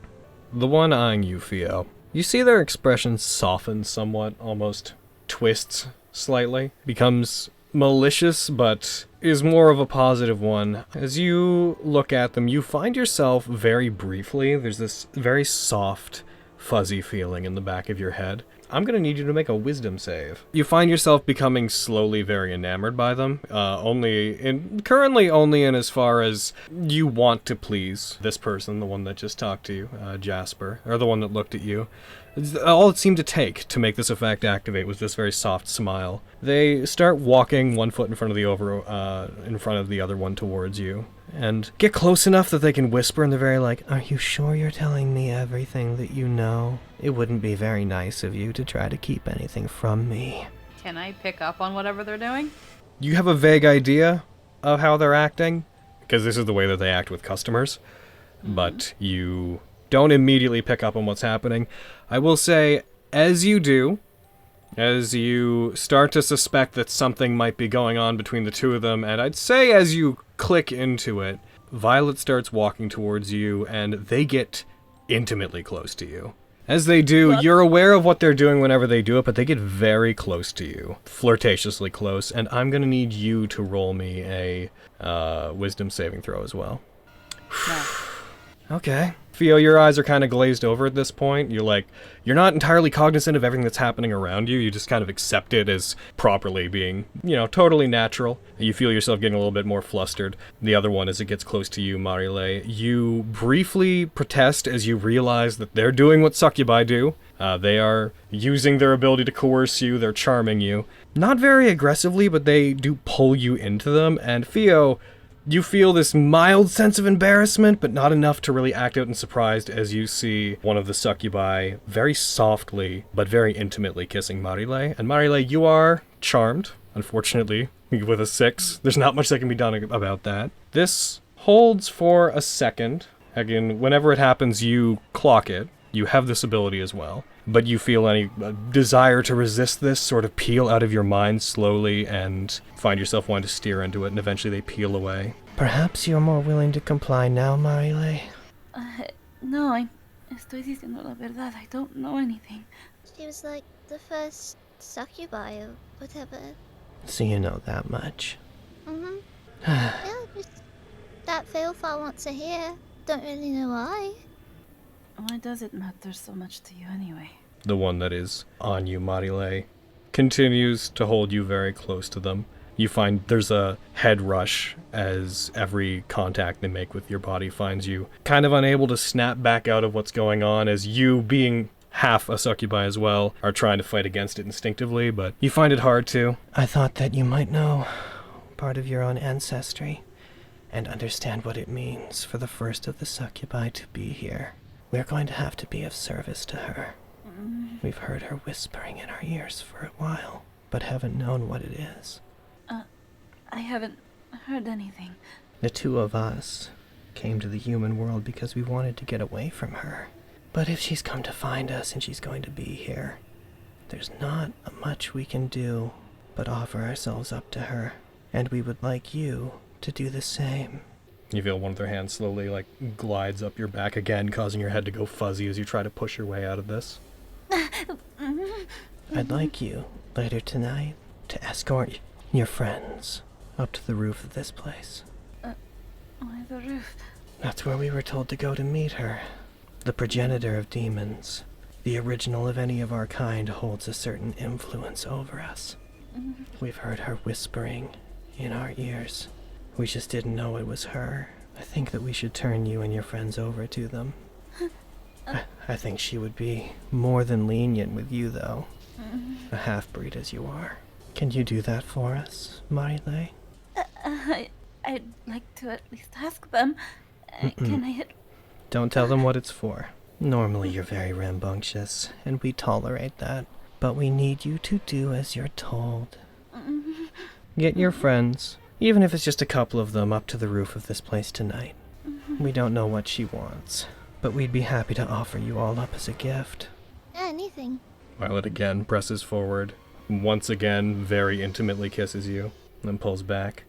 The one eyeing you, Fio. You see their expression soften somewhat, almost twists slightly, becomes malicious, but is more of a positive one. As you look at them, you find yourself very briefly, there's this very soft, fuzzy feeling in the back of your head. I'm going to need you to make a wisdom save. You find yourself becoming slowly very enamored by them, currently only in as far as you want to please this person, the one that just talked to you, Jasper, or the one that looked at you. All it seemed to take to make this effect activate was this very soft smile. They start walking one foot in front of the other one towards you, and get close enough that they can whisper, and they're very like, "Are you sure you're telling me everything that you know? It wouldn't be very nice of you to try to keep anything from me." Can I pick up on whatever they're doing? You have a vague idea of how they're acting, because this is the way that they act with customers, but you don't immediately pick up on what's happening. I will say, as you do, as you start to suspect that something might be going on between the two of them, and I'd say as you click into it, Violet starts walking towards you, and they get intimately close to you. As they do, you're aware of what they're doing whenever they do it, but they get very close to you, flirtatiously close, and I'm going to need you to roll me a wisdom saving throw as well. No. Okay. Theo, your eyes are kind of glazed over at this point. You're not entirely cognizant of everything that's happening around you. You just kind of accept it as properly being, totally natural. You feel yourself getting a little bit more flustered. The other one, as it gets close to you, Marile, you briefly protest as you realize that they're doing what succubi do. They are using their ability to coerce you. They're charming you. Not very aggressively, but they do pull you into them. And Theo, you feel this mild sense of embarrassment, but not enough to really act out in surprise as you see one of the succubi very softly, but very intimately kissing Marile. And Marile, you are charmed, unfortunately, with a 6. There's not much that can be done about that. This holds for a second. Again, whenever it happens, you clock it. You have this ability as well. But you feel any desire to resist this sort of peel out of your mind slowly and find yourself wanting to steer into it, and eventually they peel away. Perhaps you're more willing to comply now, Marile? No, estoy diciendo la verdad. I don't know anything. She was like the first succubi or whatever. So you know that much. Yeah, just that Failfire wants to hear. Don't really know why. Why does it matter so much to you anyway? The one that is on you, Marile, continues to hold you very close to them. You find there's a head rush as every contact they make with your body finds you kind of unable to snap back out of what's going on, as you, being half a succubi as well, are trying to fight against it instinctively, but you find it hard to. I thought that you might know part of your own ancestry and understand what it means for the first of the succubi to be here. We're going to have to be of service to her. We've heard her whispering in our ears for a while, but haven't known what it is. I haven't heard anything. The two of us came to the human world because we wanted to get away from her. But if she's come to find us and she's going to be here, there's not much we can do but offer ourselves up to her. And we would like you to do the same. You feel one of their hands slowly, glides up your back again, causing your head to go fuzzy as you try to push your way out of this. I'd like you, later tonight, to escort your friends up to the roof of this place. Why the roof? That's where we were told to go to meet her. The progenitor of demons, the original of any of our kind, holds a certain influence over us. We've heard her whispering in our ears. We just didn't know it was her. I think that we should turn you and your friends over to them. I think she would be more than lenient with you, though. A half-breed as you are. Can you do that for us, Marile? I'd like to at least ask them. Can I hit... Don't tell them what it's for. Normally you're very rambunctious, and we tolerate that. But we need you to do as you're told. Get your friends, even if it's just a couple of them, up to the roof of this place tonight. We don't know what she wants, but we'd be happy to offer you all up as a gift. Anything. Violet again presses forward, once again very intimately kisses you, then pulls back.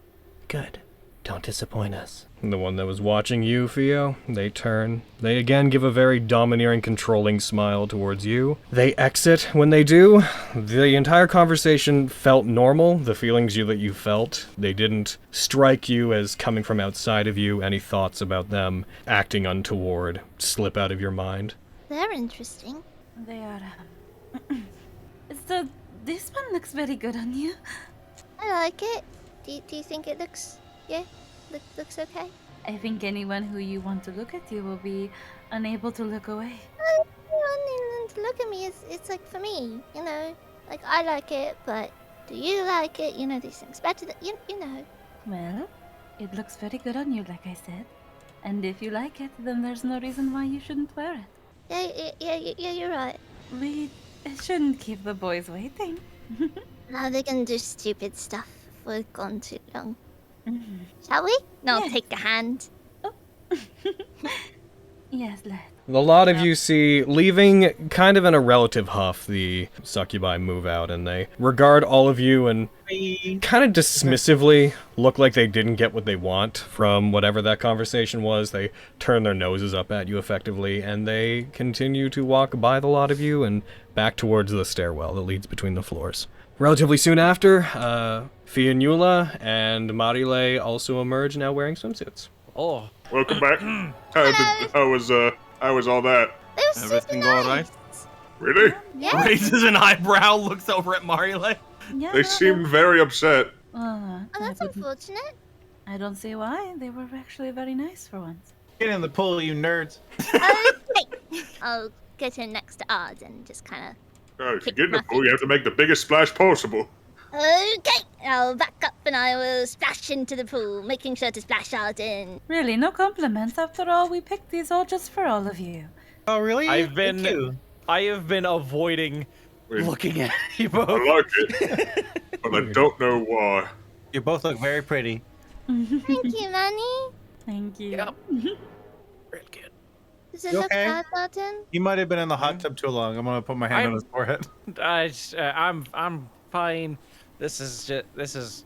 Good. Don't disappoint us. And the one that was watching you, Theo, they turn. They again give a very domineering, controlling smile towards you. They exit. When they do, the entire conversation felt normal, the feelings that you felt. They didn't strike you as coming from outside of you. Any thoughts about them acting untoward slip out of your mind. They're interesting. They are. So this one looks very good on you. I like it. Do you think it looks looks okay? I think anyone who you want to look at you will be unable to look away. Anyone to look at me, it's like for me, you know. Like I like it, but do you like it? You know these things better than you know. Well, it looks very good on you, like I said. And if you like it, then there's no reason why you shouldn't wear it. Yeah, you're right. We shouldn't keep the boys waiting. Now they're gonna do stupid stuff if we've gone too long. Shall we? No, Yes. take a hand. Yes, lad. A lot of you see, leaving kind of in a relative huff, the succubi move out, and they regard all of you and kind of dismissively look like they didn't get what they want from whatever that conversation was. They turn their noses up at you effectively, and they continue to walk by the lot of you and back towards the stairwell that leads between the floors. Relatively soon after, Fionnuala and Marile also emerge, now wearing swimsuits. Oh. Welcome back. How was all that? They were super Everything nice. all right? Really? Yeah. Raises an eyebrow, looks over at Marile. Yeah, They seemed very upset. Oh, that's unfortunate. I don't see why. They were actually very nice for once. Get in the pool, you nerds. Okay. I'll get in next to ours and just kind of. Oh, if you get in the pool, you have to make the biggest splash possible. Okay, I'll back up and I will splash into the pool, making sure to splash out in. Really, no compliments. After all, we picked these all just for all of you. Oh, really? I have been avoiding looking at you both. I like it, but I don't know why. You both look very pretty. Thank you, Manny. Thank you. Yep. Real good. Does it You look okay? bad, Martin? He might have been in the hot tub too long. I'm gonna put my hand on his forehead. I'm fine. This is. Yep. Does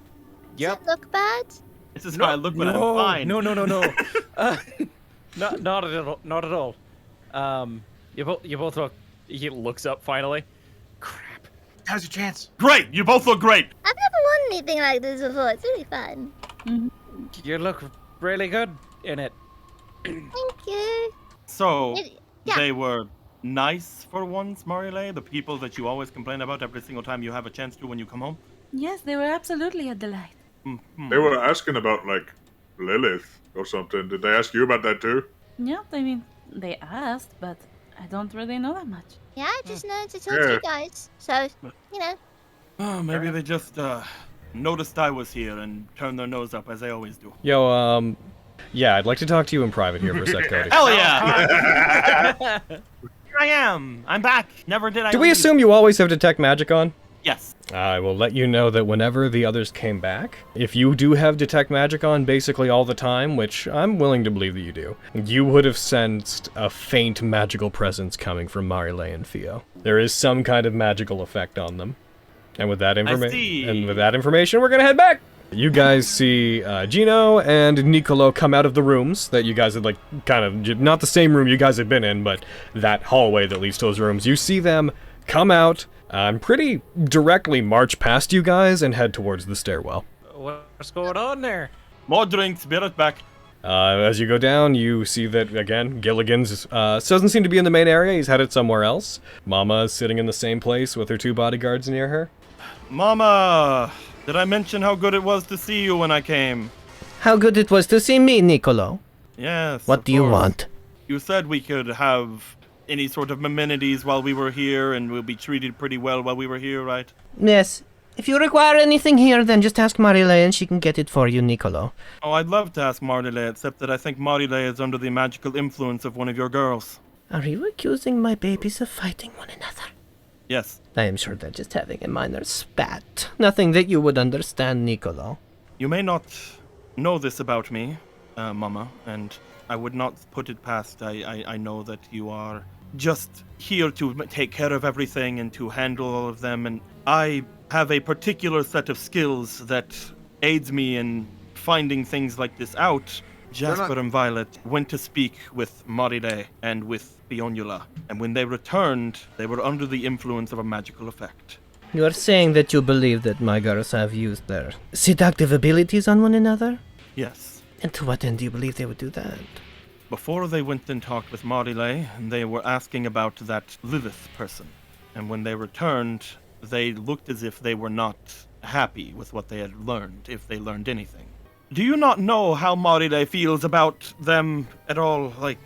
it look bad? This is how I look when I'm fine. No. Not at all. You both look. He looks up finally. Crap. How's your chance? Great! You both look great! I've never won anything like this before. It's really fun. You look really good in it. Thank you. So, Yeah. they were nice for once, Marile? The people that you always complain about every single time you have a chance to when you come home? Yes, they were absolutely a delight. They were asking about, like, Lilith or something. Did they ask you about that too? Yeah, I mean, they asked, but I don't really know that much. Yeah, I just know to talk to you guys. So, you know. Oh, maybe they just noticed I was here and turned their nose up as they always do. Yo, yeah, I'd like to talk to you in private here for a sec, Cody. Hell yeah! Here I am. I'm back. Never did I. Do we leave. assume you always have detect magic on? Yes. I will let you know that whenever the others came back, if you do have detect magic on basically all the time, which I'm willing to believe that you do, you would have sensed a faint magical presence coming from Marile and Theo. There is some kind of magical effect on them. And with that information, we're gonna head back. You guys see Gino and Nicolo come out of the rooms that you guys had, like, kind of, not the same room you guys had been in, but that hallway that leads to those rooms. You see them come out and pretty directly march past you guys and head towards the stairwell. What's going on there? More drinks. Be right back. As you go down, you see that, again, Gilligan's doesn't seem to be in the main area. He's headed somewhere else. Mama is sitting in the same place with her 2 bodyguards near her. Mama, did I mention how good it was to see you when I came? How good it was to see me, Nicolo. Yes. What of do you course. want? You said we could have any sort of amenities while we were here, and we'll be treated pretty well while we were here, right? Yes. If you require anything here, then just ask Marile and she can get it for you, Nicolo. Oh, I'd love to ask Marile, except that I think Marile is under the magical influence of one of your girls. Are you accusing my babies of fighting one another? Yes. I am sure they're just having a minor spat. Nothing that you would understand, Nicolo. You may not know this about me, Mama, and I would not put it past. I know that you are just here to take care of everything and to handle all of them, and I have a particular set of skills that aids me in finding things like this out. Jasper and Violet went to speak with Marile and with Fionnuala, and when they returned, they were under the influence of a magical effect. You are saying that you believe that my girls have used their seductive abilities on one another? Yes. And to what end do you believe they would do that? before they went and talked with Marile, they were asking about that Lilith person. And when they returned, they looked as if they were not happy with what they had learned, if they learned anything. Do you not know how Marile feels about them at all, like...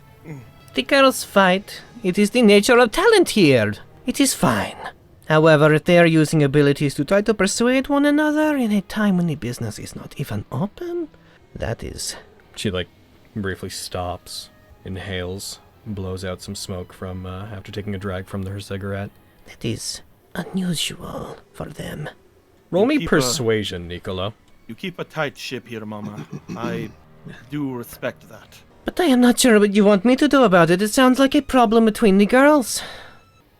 The girls fight. It is the nature of talent here. It is fine. However, if they are using abilities to try to persuade one another in a time when the business is not even open, that is... She, briefly stops, inhales, blows out some smoke from, after taking a drag from her cigarette. That is unusual for them. Roll me persuasion, Nicolo. You keep a tight ship here, Mama. I do respect that. But I am not sure what you want me to do about it. It sounds like a problem between the girls.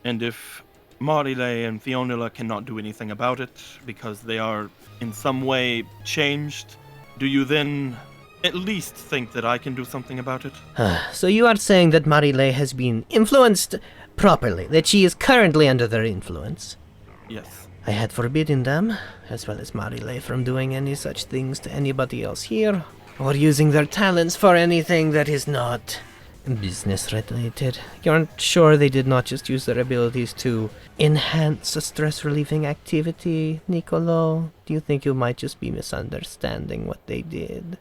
And if Marile and Fionnuala cannot do anything about it, because they are in some way changed, do you then at least think that I can do something about it? So you are saying that Marile has been influenced properly, that she is currently under their influence? Yes. I had forbidden them, as well as Marile, from doing any such things to anybody else here, or using their talents for anything that is not business related. You're sure they did not just use their abilities to enhance a stress-relieving activity, Nicolo? Do you think you might just be misunderstanding what they did?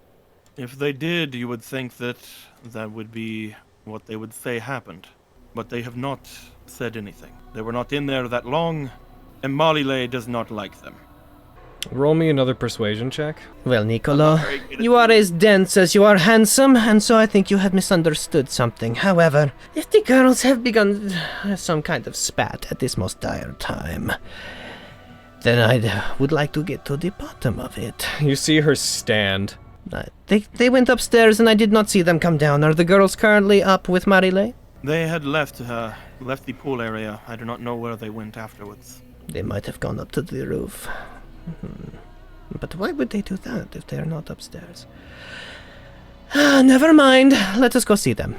If they did, you would think that that would be what they would say happened. But they have not said anything. They were not in there that long, and Marile does not like them. Roll me another persuasion check. Well, Nicolo, you are as dense as you are handsome, and so I think you have misunderstood something. However, if the girls have begun some kind of spat at this most dire time, then I would like to get to the bottom of it. You see her stand. They went upstairs and I did not see them come down. Are the girls currently up with Marile? They had left the pool area. I do not know where they went afterwards. They might have gone up to the roof. But why would they do that if they are not upstairs? Never mind. Let us go see them.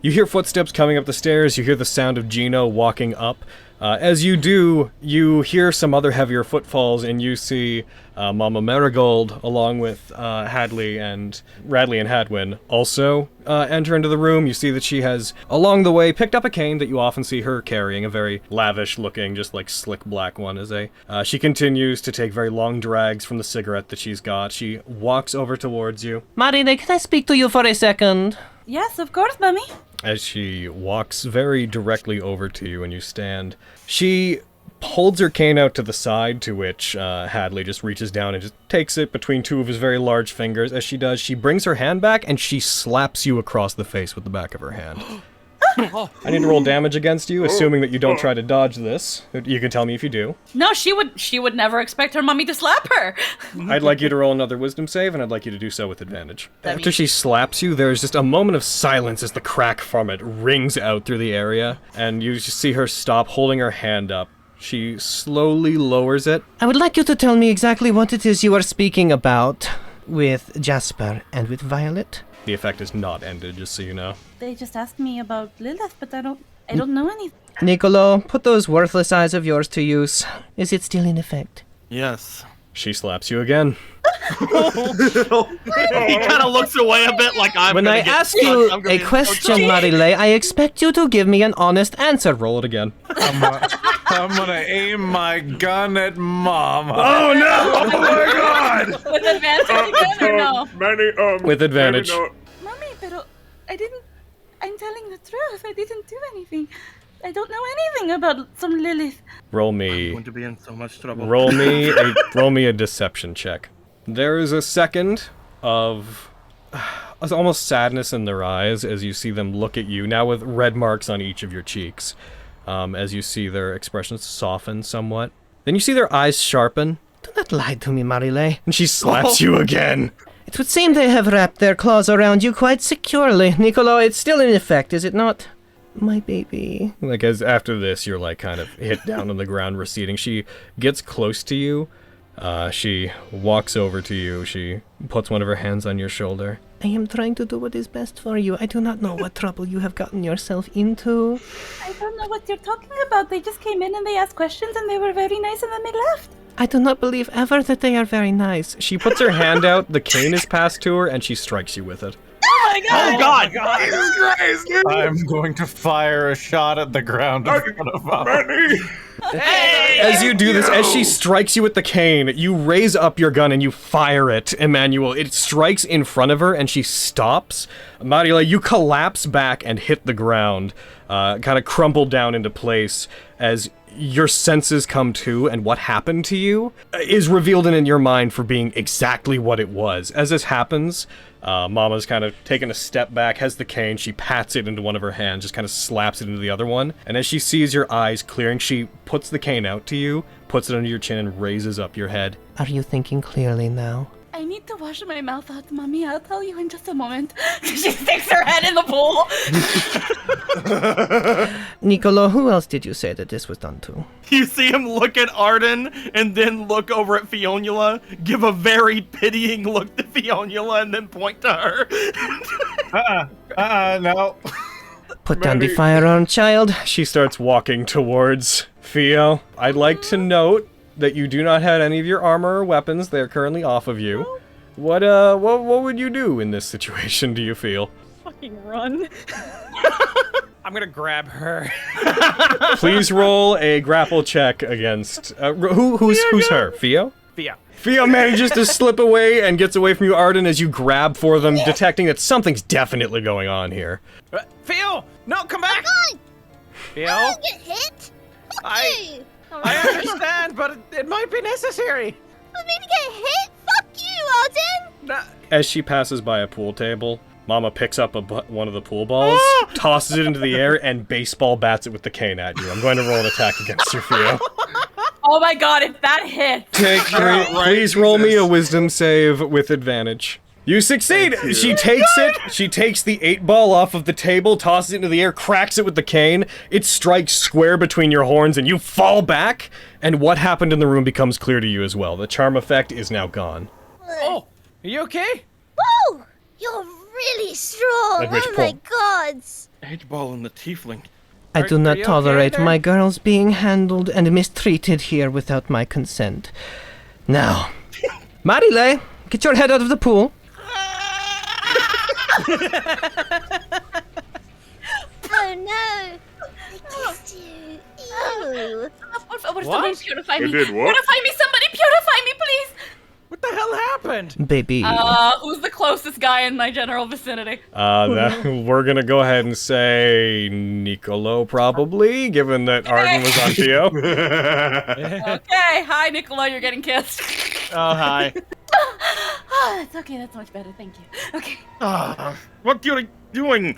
You hear footsteps coming up the stairs. You hear the sound of Gino walking up. As you do, you hear some other heavier footfalls, and you see Mama Marigold, along with Radley and Hadwin, also enter into the room. You see that she has, along the way, picked up a cane that you often see her carrying, a very lavish-looking, just slick black one. She continues to take very long drags from the cigarette that she's got. She walks over towards you. Marile, can I speak to you for a second? Yes, of course, Mummy. As she walks very directly over to you and you stand, she holds her cane out to the side, to which Hadley just reaches down and just takes it between two of his very large fingers. As she does, she brings her hand back and she slaps you across the face with the back of her hand. I need to roll damage against you, assuming that you don't try to dodge this. You can tell me if you do. No, she would never expect her mummy to slap her. I'd like you to roll another wisdom save, and I'd like you to do so with advantage. After she slaps you, there's just a moment of silence as the crack from it rings out through the area, and you just see her stop, holding her hand up. She slowly lowers it. I would like you to tell me exactly what it is you are speaking about with Jasper and with Violet. The effect is not ended, just so you know. They just asked me about Lilith, but I don't know anything. Nicolo, put those worthless eyes of yours to use. Is it still in effect? Yes. She slaps you again. He kind of looks away a bit like I'm When I ask you a question, Marile, I expect you to give me an honest answer. Roll it again. I'm gonna aim my gun at Mama. Oh no! Oh my god! With advantage again or no? With advantage. Mommy, pero I'm telling the truth. I didn't do anything. I don't know anything about some Lilith. Roll I'm me. going to be in so much trouble. Roll me a deception check. There is a second of almost sadness in their eyes as you see them look at you, now with red marks on each of your cheeks. As you see their expressions soften somewhat. Then you see their eyes sharpen. Do not lie to me, Marile. And she slaps you again. It would seem they have wrapped their claws around you quite securely. Nicolo, it's still in effect, is it not? My baby. As after this, you're kind of hit down on the ground, receding. She gets close to you. She walks over to you. She puts one of her hands on your shoulder. I am trying to do what is best for you. I do not know what trouble you have gotten yourself into. I don't know what you're talking about. They just came in and they asked questions and they were very nice and then they left. I do not believe ever that they are very nice. She puts her hand out, the cane is passed to her, and she strikes you with it. Oh my god! Oh god! Jesus Christ, dude! I'm going to fire a shot at the ground in front of Mama. Manny! Hey! As you do this, as she strikes you with the cane, you raise up your gun and you fire it, Emmanuel. It strikes in front of her and she stops. Marile, you collapse back and hit the ground, kind of crumble down into place as your senses come to, and what happened to you is revealed in your mind for being exactly what it was. As this happens, Mama's kind of taken a step back, has the cane, she pats it into one of her hands, just kind of slaps it into the other one, and as she sees your eyes clearing, she puts the cane out to you, puts it under your chin, and raises up your head. Are you thinking clearly now? I need to wash my mouth out, Mommy. I'll tell you in just a moment. She sticks her head in the pool. Niccolo, who else did you say that this was done to? You see him look at Arden and then look over at Fionnuala, give a very pitying look to Fionnuala, and then point to her. No. Put down the firearm, child. She starts walking towards Fio. I'd like to note that you do not have any of your armor or weapons. They are currently off of you. What would you do in this situation, do you feel? Fucking run. I'm gonna grab her. Please roll a grapple check against who's her? Fio? Fio. Fio manages to slip away and gets away from you, Arden, as you grab for them, detecting that something's definitely going on here. Fio! No, come back! Fio? I don't get hit. Fuck you. I understand, but it might be necessary. For me to get hit? Fuck you, Arden. As she passes by a pool table, Mama picks up one of the pool balls, tosses it into the air, and baseball bats it with the cane at you. I'm going to roll an attack against your Fio. Oh my god, if that hits! Please roll me a wisdom save with advantage. You succeed! She takes it, she takes the 8-ball off of the table, tosses it into the air, cracks it with the cane, it strikes square between your horns, and you fall back, and what happened in the room becomes clear to you as well. The charm effect is now gone. Oh, are you okay? Whoa! You're really strong! Oh my god! 8-ball in the tiefling. I do not you tolerate okay my girls being handled and mistreated here without my consent. Now, Marile, get your head out of the pool. Oh no! I kissed you. Ew. What? Someone purify me. did what? Purify me, somebody purify me, please! What the hell happened? Baby. Who's the closest guy in my general vicinity? We're gonna go ahead and say Niccolo, probably, given that Arden was on Fio. Okay, hi Niccolo, you're getting kissed. Oh, hi. Oh, that's okay, that's much better, thank you. Okay. What are you doing?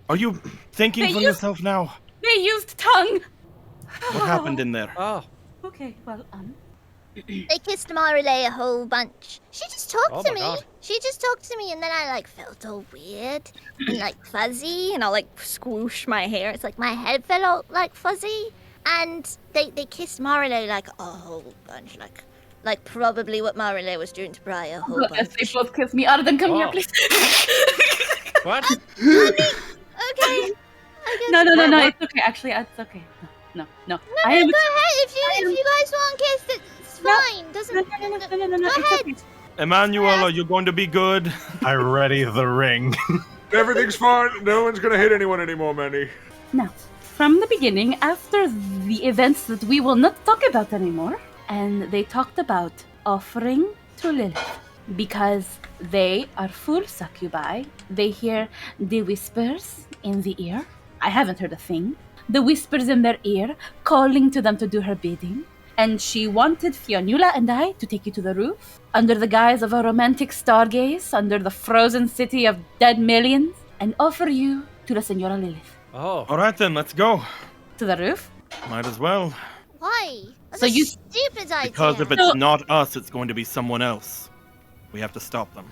Are you thinking for yourself now? They used tongue. What happened in there? Oh. Okay, well, They kissed Marile a whole bunch. She just talked to my me. God. She just talked to me, and then I felt all weird and fuzzy, and I'll swoosh my hair. It's like my head felt all fuzzy, and they kissed Marile a whole bunch, like probably what Marile was doing to Briar a whole bunch. Yes, they both kissed me. Arden, come here, Oh. please. What? Okay. No, it's okay. Actually, it's okay. No. No, go ahead. If you guys want kissed, it's fine. No, Go it's ahead. okay. Emmanuel, are you going to be good? I ready the ring. Everything's fine. No one's gonna hit anyone anymore, Manny. Now, from the beginning, after the events that we will not talk about anymore, and they talked about offering to Lilith, because they are full succubi. They hear the whispers in the ear. I haven't heard a thing. The whispers in their ear, calling to them to do her bidding. And she wanted Fionnuala and I to take you to the roof, under the guise of a romantic stargaze, under the frozen city of dead millions, and offer you to the Senora Lilith. Oh. All right then, let's go. To the roof? Might as well. Why? That's So a you- stupid idea. Because if it's not us, it's going to be someone else. We have to stop them.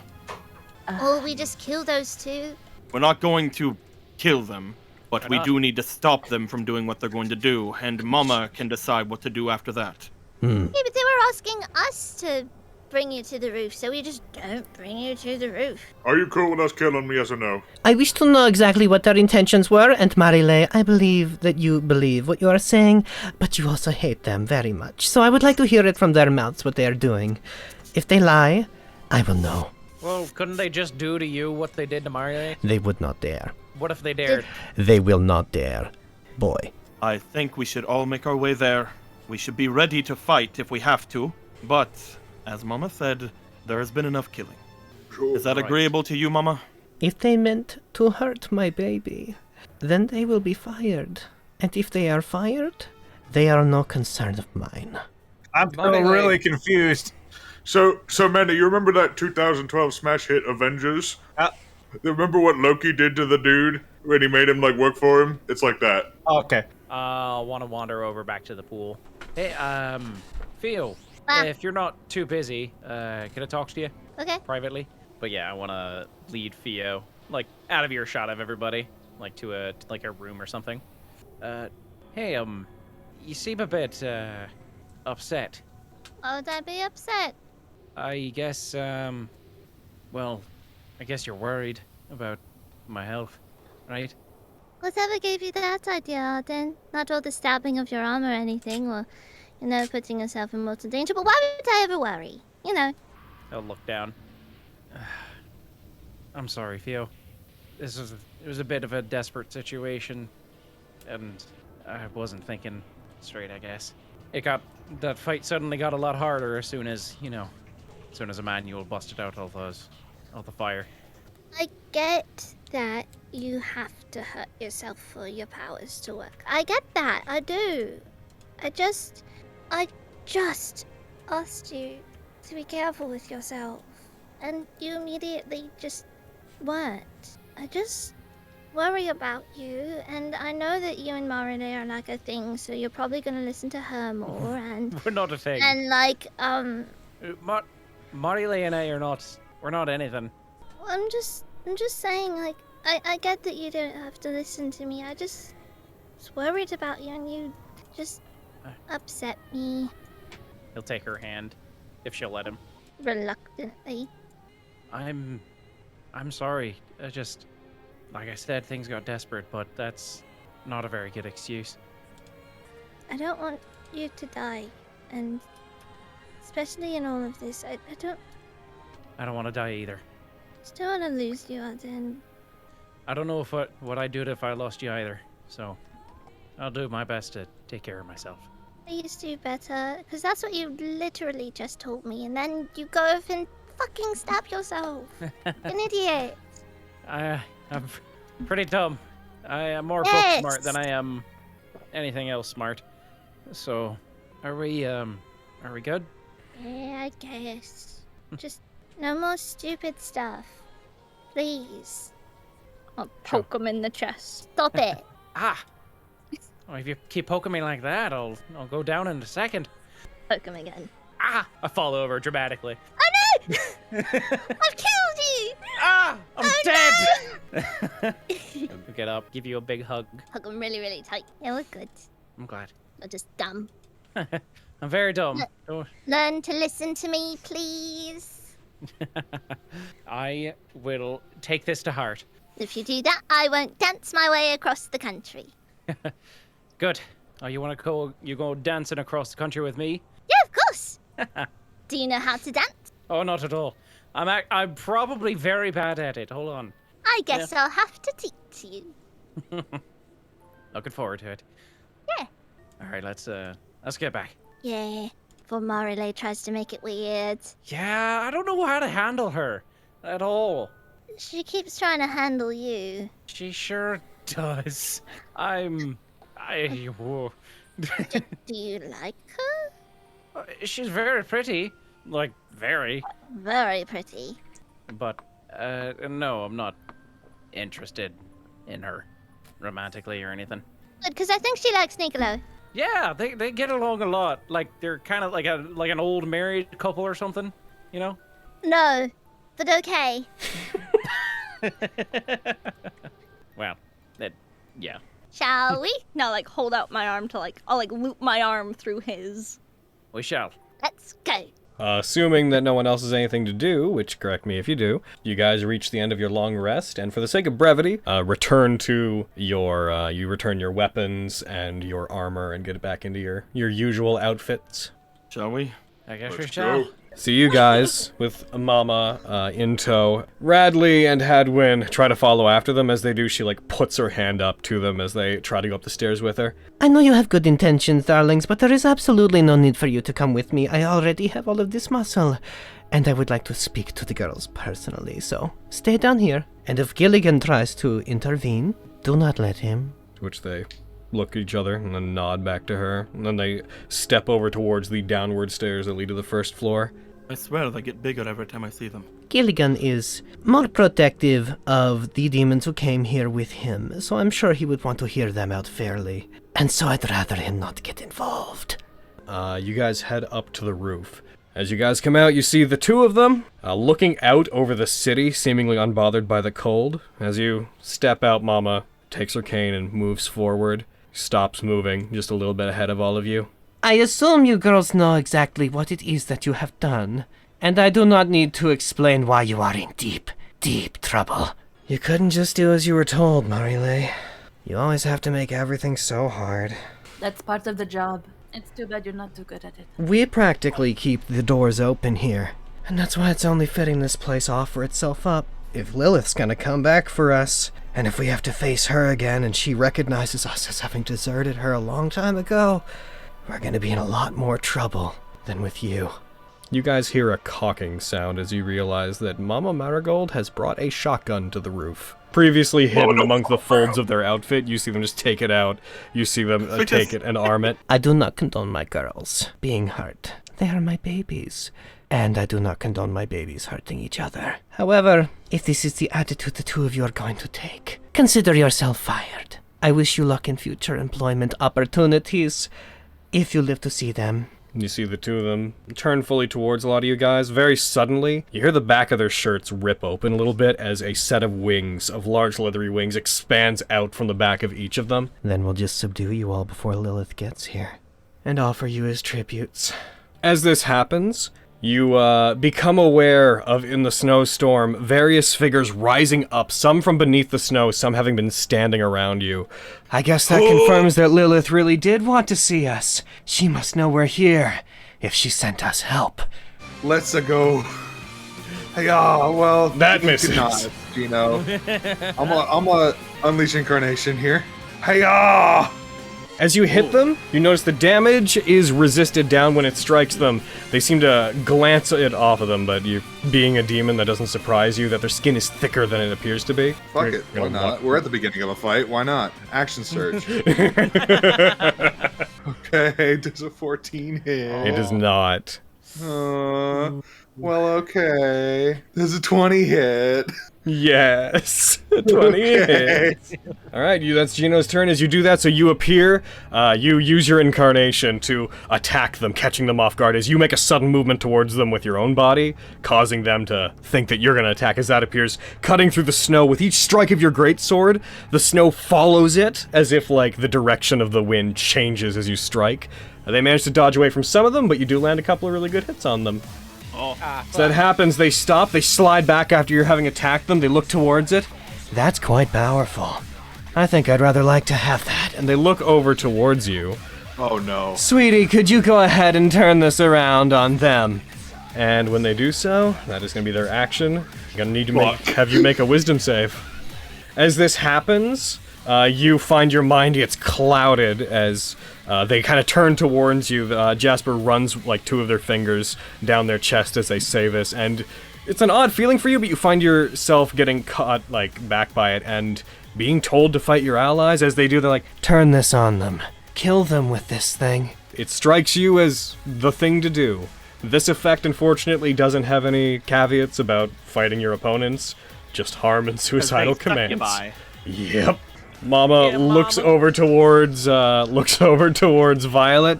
Or we just kill those two. We're not going to kill them, but we not? do need to stop them from doing what they're going to do, and Mama can decide what to do after that. Yeah, but they were asking us to bring you to the roof, so we just don't bring you to the roof. Are you cool with us killing them, yes or no? I wish to know exactly what their intentions were, and Marile, I believe that you believe what you are saying, but you also hate them very much. So I would like to hear it from their mouths what they are doing. If they lie, I will know. Well, couldn't they just do to you what they did to Mario? They would not dare. What if they dared? They will not dare. Boy. I think we should all make our way there. We should be ready to fight if we have to. But, as Mama said, there has been enough killing. Is that agreeable to you, Mama? If they meant to hurt my baby, then they will be fired. And if they are fired, they are no concern of mine. I'm still really confused. So Manny, you remember that 2012 smash hit Avengers? Remember what Loki did to the dude when he made him like work for him? It's like that. Okay. I'll want to wander over back to the pool. Hey, Theo, if you're not too busy, can I talk to you? Okay. Privately? But yeah, I want to lead Theo, like, out of earshot of everybody, like, to a room or something. Hey, you seem a bit, upset. Why would I be upset? I guess, well, I guess you're worried about my health, right? Whatever gave you that idea, Arden? Not all the stabbing of your arm or anything, or, you know, putting yourself in mortal danger, but why would I ever worry? You know. I'll look down. I'm sorry, Theo. It was a bit of a desperate situation, and I wasn't thinking straight, I guess. That fight suddenly got a lot harder as soon as Emmanuel busted out all the fire. I get that you have to hurt yourself for your powers to work. I get that, I do. I just asked you to be careful with yourself, and you immediately just weren't. I just worry about you, and I know that you and Marile are like a thing, so you're probably gonna listen to her more, and We're not a thing. and like Marile and I we're not anything. I'm just saying, like, I get that you don't have to listen to me. I just was worried about you, and you just upset me. He'll take her hand, if she'll let him. Reluctantly. I'm sorry. Like I said, things got desperate, but that's not a very good excuse. I don't want you to die, and especially in all of this, I I don't want to die either. just don't want to lose you, Arden. I don't know what I'd do if I lost you either, so I'll do my best to take care of myself. Please do better, because that's what you literally just told me, and then you go off and fucking stab yourself. An idiot. I'm pretty dumb. I am more book smart than I am anything else smart. So, are we good? Yeah, I guess. Just no more stupid stuff. Please. I'll poke him in the chest. Stop it. Well, if you keep poking me like that, I'll go down in a second. Poke him again. I fall over dramatically. Oh no! I've killed you! I'm dead! Get up, give you a big hug. Hug him really, really tight. Yeah, we're good. I'm glad. You're just dumb. I'm very dumb. Learn to listen to me, please. I will take this to heart. If you do that, I won't dance my way across the country. Good. Oh, you want to go dancing across the country with me? Yeah, of course. Do you know how to dance? Oh, not at all. I'm probably very bad at it. Hold on. I guess I'll have to teach you. Looking forward to it. Yeah. All right, let's get back. Yeah. Before Marile tries to make it weird. Yeah, I don't know how to handle her at all. She keeps trying to handle you. She sure does. Whoa. Do you like her? She's very pretty. Like, very. Very pretty. But, no, I'm not interested in her romantically or anything. Good, because I think she likes Nicolo. Yeah, they get along a lot. Like, they're kind of like an old married couple or something, you know? No, but okay. Well, yeah. Shall we? No, like, hold out my arm to, like, I'll, like, loop my arm through his. We shall. Let's go. Assuming that no one else has anything to do, which correct me if you do, you guys reach the end of your long rest, and for the sake of brevity, return to your, you return your weapons and your armor and get it back into your usual outfits. Shall we? I guess we shall. See you guys with Mama in tow. Radley and Hadwin try to follow after them. As they do, she like puts her hand up to them as they try to go up the stairs with her. I know you have good intentions, darlings, but there is absolutely no need for you to come with me. I already have all of this muscle, and I would like to speak to the girls personally, so stay down here. And if Gilligan tries to intervene, do not let him. To which they look at each other and then nod back to her, and then they step over towards the downward stairs that lead to the first floor. I swear they get bigger every time I see them. Gilligan is more protective of the demons who came here with him, so I'm sure he would want to hear them out fairly. And so I'd rather him not get involved. You guys head up to the roof. As you guys come out, you see the two of them looking out over the city, seemingly unbothered by the cold. As you step out, Mama takes her cane and moves forward, stops moving just a little bit ahead of all of you. I assume you girls know exactly what it is that you have done, and I do not need to explain why you are in deep, deep trouble. You couldn't just do as you were told, Marile. You always have to make everything so hard. That's part of the job. It's too bad you're not too good at it. We practically keep the doors open here, and that's why it's only fitting this place offer itself up. If Lilith's gonna come back for us, and if we have to face her again and she recognizes us as having deserted her a long time ago, we're gonna be in a lot more trouble than with you. You guys hear a cocking sound as you realize that Mama Marigold has brought a shotgun to the roof. Previously hidden among the folds of their outfit, you see them just take it out. You see them take it and arm it. I do not condone my girls being hurt. They are my babies. And I do not condone my babies hurting each other. However, if this is the attitude the two of you are going to take, consider yourself fired. I wish you luck in future employment opportunities, if you live to see them. You see the two of them turn fully towards a lot of you guys. Very suddenly, you hear the back of their shirts rip open a little bit as a set of wings, of large leathery wings, expands out from the back of each of them. Then we'll just subdue you all before Lilith gets here, and offer you as tributes. As this happens, you become aware of, in the snowstorm, various figures rising up, some from beneath the snow, some having been standing around you. I guess that confirms that Lilith really did want to see us. She must know we're here, if she sent us help. Let's go. Hey, well, that misses. Not, Gino. I'm a unleash incarnation here. Hey, As you hit them, you notice the damage is resisted down when it strikes them. They seem to glance it off of them, but you, being a demon, that doesn't surprise you that their skin is thicker than it appears to be. Fuck it, why not? We're at the beginning of a fight, why not? Action surge. Okay, does a 14 hit? It does not. Well, okay. Does a 20 hit? Yes, 20 hits. All right, that's Gino's turn. As you do that, so you appear, you use your incarnation to attack them, catching them off guard as you make a sudden movement towards them with your own body, causing them to think that you're going to attack as that appears, cutting through the snow. With each strike of your greatsword, the snow follows it as if, like, the direction of the wind changes as you strike. They manage to dodge away from some of them, but you do land a couple of really good hits on them. So that happens, they stop, they slide back after you're having attacked them, they look towards it. That's quite powerful. I think I'd rather like to have that. And they look over towards you. Oh no. Sweetie, could you go ahead and turn this around on them? And when they do so, that is going to be their action. I'm going to need to have you make a wisdom save. As this happens, you find your mind gets clouded as they kind of turn towards you. Jasper runs like two of their fingers down their chest as they say this, and it's an odd feeling for you, but you find yourself getting caught like back by it and being told to fight your allies. As they do, they're like, turn this on them. Kill them with this thing. It strikes you as the thing to do. This effect, unfortunately, doesn't have any caveats about fighting your opponents, just harm and suicidal commands. Yep. Mama looks over towards Violet.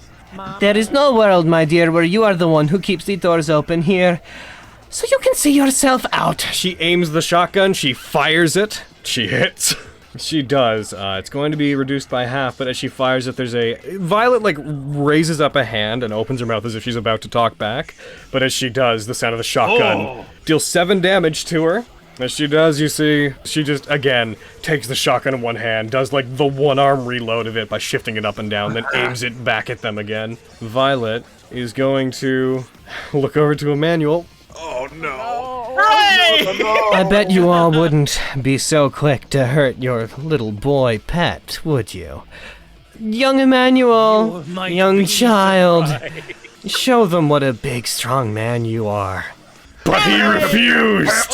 There is no world, my dear, where you are the one who keeps the doors open here, so you can see yourself out. She aims the shotgun, she fires it, she hits. She does. It's going to be reduced by half, but as she fires it, Violet, like, raises up a hand and opens her mouth as if she's about to talk back, but as she does, the sound of the shotgun deals 7 damage to her. As she does, you see, she just, again, takes the shotgun in one hand, does, like, the one-arm reload of it by shifting it up and down, then aims it back at them again. Violet is going to look over to Emmanuel. Oh no. I bet you all wouldn't be so quick to hurt your little boy pet, would you? Young Emmanuel, young child, show them what a big, strong man you are. But he refused!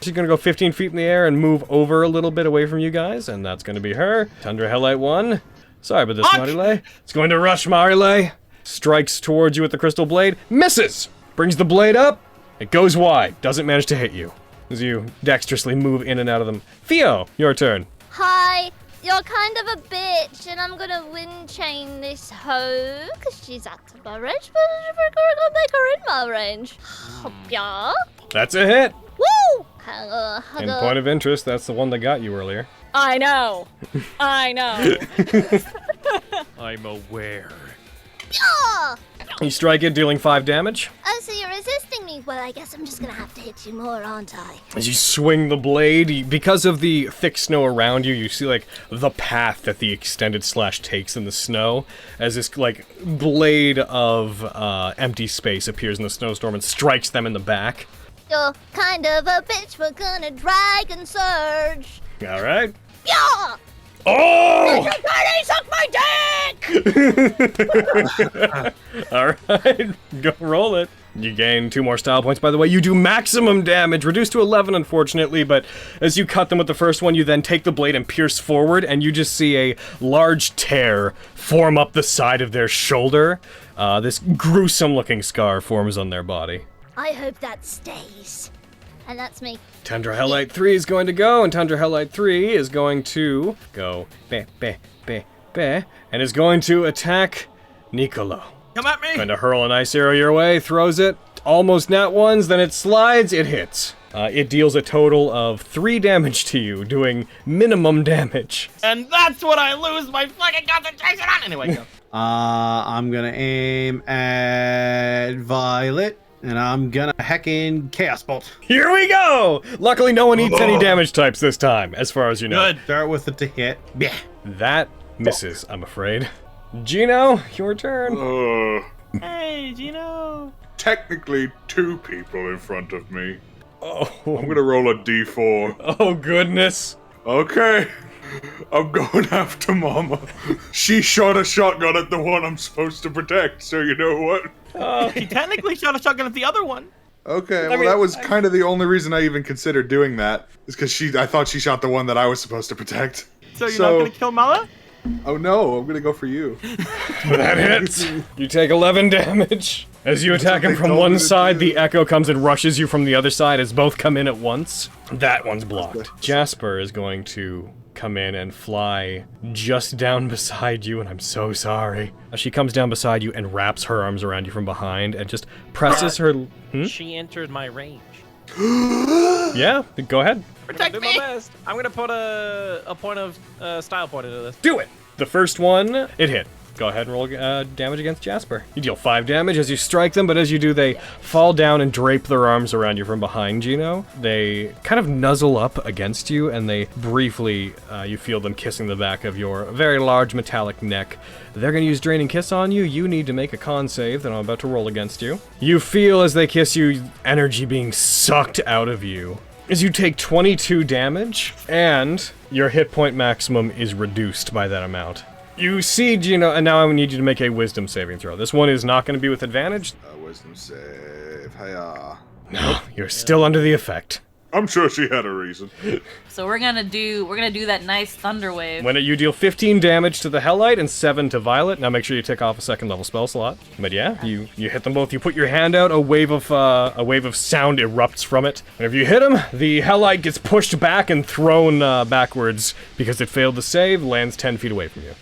She's gonna go 15 feet in the air and move over a little bit away from you guys, and that's gonna be her. Tundra Hellite 1. Sorry about this, Marile. It's going to rush Marile. Strikes towards you with the crystal blade. Misses! Brings the blade up. It goes wide. Doesn't manage to hit you. As you dexterously move in and out of them. Theo, your turn. Hi, you're kind of a bitch, and I'm gonna wind chain this hoe, because she's out of my range, but we're gonna make her in my range. Yeah. That's a hit. Woo! In point of interest, that's the one that got you earlier. I know. I know. I'm aware. Yeah! You strike it, dealing 5 damage. Oh, so you're resisting me? Well, I guess I'm just gonna have to hit you more, aren't I? As you swing the blade, because of the thick snow around you, you see like the path that the extended slash takes in the snow, as this like blade of empty space appears in the snowstorm and strikes them in the back. You're kind of a bitch, we're gonna dragon surge. All right. Yeah! Oh! Suck my dick! All right, go roll it. You gain 2 more style points, by the way. You do maximum damage, reduced to 11, unfortunately, but as you cut them with the first one, you then take the blade and pierce forward, and you just see a large tear form up the side of their shoulder. This gruesome-looking scar forms on their body. I hope that stays. And that's me. Tundra Hellite 3 is going to go, and Tundra Hellite 3 is going to go and is going to attack Nicolo. Come at me! Going to hurl an ice arrow your way, throws it, almost nat ones, then it slides, it hits. It deals a total of 3 damage to you, doing minimum damage. And that's what I lose my fucking concentration on! Anyway, go. I'm gonna aim at Violet. And I'm gonna heckin' Chaos Bolt. Here we go! Luckily, no one eats any damage types this time, as far as you know. Good. Start with it to hit. Yeah. That misses, I'm afraid. Gino, your turn. Hey, Gino. Technically 2 people in front of me. Oh. I'm gonna roll a d4. Oh, goodness. Okay. I'm going after Mama. She shot a shotgun at the one I'm supposed to protect, so you know what? He technically shot a shotgun at the other one. Okay, well, that was kind of the only reason I even considered doing that. Is because I thought she shot the one that I was supposed to protect. So you're not gonna kill Mala? Oh no, I'm gonna go for you. That hits. You take 11 damage. As you attack him from one side, the echo comes and rushes you from the other side as both come in at once. That one's blocked. Jasper is going to come in and fly just down beside you, and I'm so sorry. She comes down beside you and wraps her arms around you from behind and just presses her... She entered my range. Yeah, go ahead. Protect me! My best. I'm gonna put a point of style point into this. Do it! The first one, it hit. Go ahead and roll damage against Jasper. You deal 5 damage as you strike them, but as you do, they fall down and drape their arms around you from behind, Gino. They kind of nuzzle up against you, and they briefly, you feel them kissing the back of your very large metallic neck. They're going to use Draining Kiss on you. You need to make a con save that I'm about to roll against you. You feel, as they kiss you, energy being sucked out of you. As you take 22 damage, and your hit point maximum is reduced by that amount. You see, Gino, and now I need you to make a wisdom saving throw. This one is not going to be with advantage. Wisdom save. Hiya. No, you're still under the effect. I'm sure she had a reason. So we're gonna do that nice thunder wave. When you deal 15 damage to the Hellite and 7 to Violet. Now make sure you tick off a 2nd level spell slot. But yeah, you hit them both. You put your hand out. A wave of sound erupts from it. Whenever you hit him, the Hellite gets pushed back and thrown backwards because it failed to save. Lands 10 feet away from you.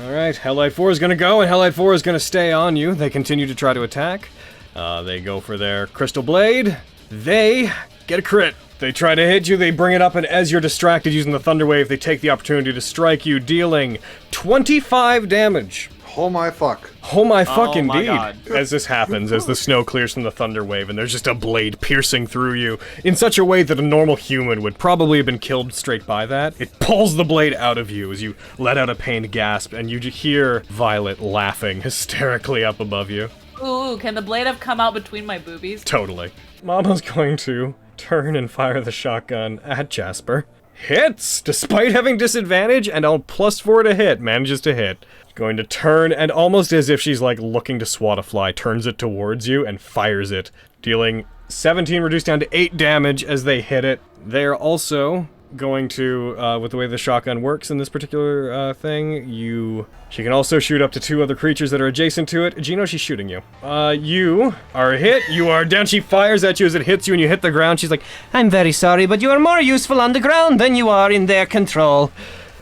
All right, Hellite 4 is gonna go, and Hellite 4 is gonna stay on you. They continue to try to attack. They go for their Crystal Blade. They get a crit. They try to hit you, they bring it up, and as you're distracted using the Thunder Wave, they take the opportunity to strike you, dealing 25 damage. Oh my fuck. Oh my fuck Oh my indeed. God. As this happens, as the snow clears from the thunder wave, and there's just a blade piercing through you in such a way that a normal human would probably have been killed straight by that. It pulls the blade out of you as you let out a pained gasp, and you hear Violet laughing hysterically up above you. Ooh, can the blade have come out between my boobies? Totally. Mama's going to turn and fire the shotgun at Jasper. Hits! Despite having disadvantage and a +4 to hit, manages to hit. Going to turn and almost as if she's like looking to swat a fly, turns it towards you and fires it, dealing 17 reduced down to 8 damage as they hit it. They're also going to, with the way the shotgun works in this particular thing, she can also shoot up to 2 other creatures that are adjacent to it. Gino, she's shooting you. You are hit, you are down, she fires at you as it hits you and you hit the ground. She's like, I'm very sorry, but you are more useful on the ground than you are in their control.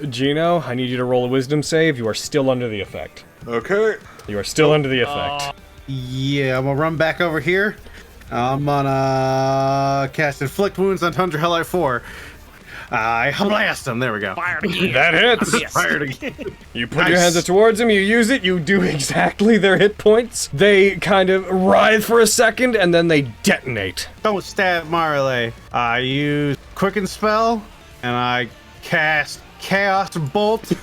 Gino, I need you to roll a wisdom save. You are still under the effect. Okay. You are still under the effect. Yeah, I'm gonna run back over here. I'm gonna cast Inflict Wounds on Tundra Hellite 4. I blast him. There we go. Fired again. That hits. Yes. Fired again. You put your hands up towards him, you use it, you do exactly their hit points. They kind of writhe for a second, and then they detonate. Don't stab Marley. I use Quicken Spell, and I cast Chaos Bolt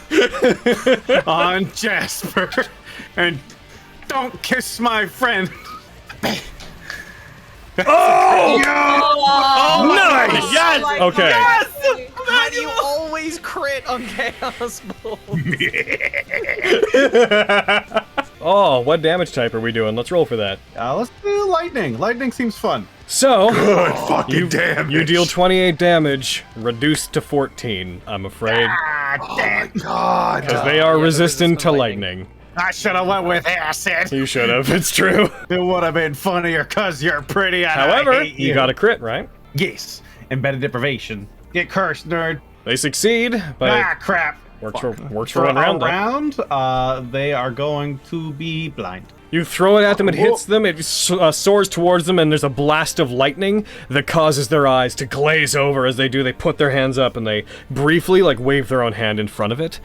on Jasper. And don't kiss my friend. Oh! Oh Nice! Yes! Okay. Yes! How do you always crit on Chaos Bolt? Oh, what damage type are we doing? Let's roll for that. Let's do Lightning. Lightning seems fun. So, Good fucking damage. you deal 28 damage, reduced to 14, I'm afraid. Oh my god. Because they are resistant to lightning. I should have went with acid. You should have, it's true. It would have been funnier because you're pretty. And However, I hate you got a crit, right? Yes. Embedded deprivation. Get cursed, nerd. They succeed, but Crap. works for one round. though. They are going to be blind. You throw it at them, it hits them, it soars towards them, and there's a blast of lightning that causes their eyes to glaze over. As they do, they put their hands up and they briefly, like, wave their own hand in front of it.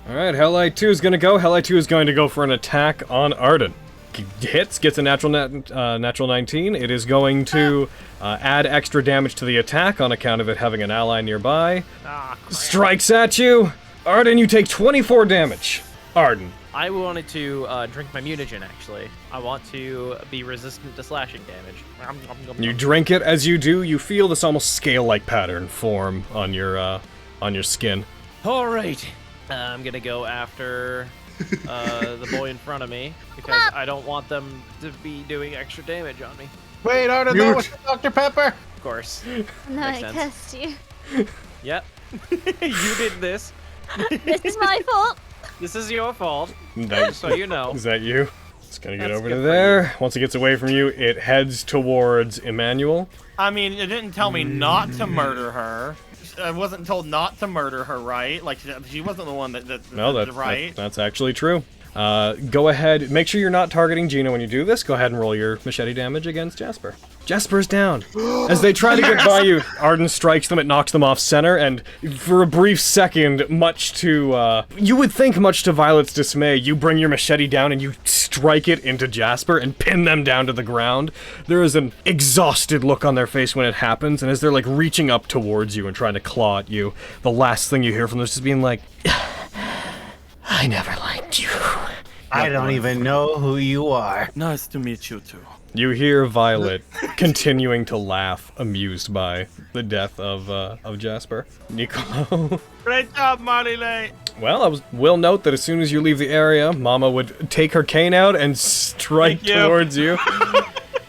Alright, Hellite 2 is gonna go. Hellite 2 is going to go for an attack on Arden. Hits, gets a natural 19. It is going to add extra damage to the attack on account of it having an ally nearby. Strikes at you. Arden, you take 24 damage. Arden. I wanted to drink my mutagen, actually. I want to be resistant to slashing damage. You drink it. As you do, you feel this almost scale-like pattern form on your skin. All right. I'm gonna go after the boy in front of me because I don't want them to be doing extra damage on me. Wait, Arden, that was Dr. Pepper. Of course. No, Makes I sense. cursed you. Yep. You did this. This is my fault. This is your fault. That- So you know. Is that you? It's gonna get That's over good to for there. Once it gets away from you, it heads towards Emmanuel. I mean, it didn't tell me not to murder her. I wasn't told not to murder her, right? Like, she wasn't the one that No, right? that's actually true. Go ahead. Make sure you're not targeting Gino when you do this. Go ahead and roll your machete damage against Jasper. Jasper's down. As they try to get by you, Arden strikes them. It knocks them off center, and for a brief second, much to, you would think much to Violet's dismay, you bring your machete down and you strike it into Jasper and pin them down to the ground. There is an exhausted look on their face when it happens, and as they're, like, reaching up towards you and trying to claw at you, the last thing you hear from them is just being like, I never liked you. I don't even know who you are. Nice to meet you too. You hear Violet continuing to laugh, amused by the death of Jasper. Nicolo. Great job, Marile. Well, will note that as soon as you leave the area, Mama would take her cane out and strike towards you.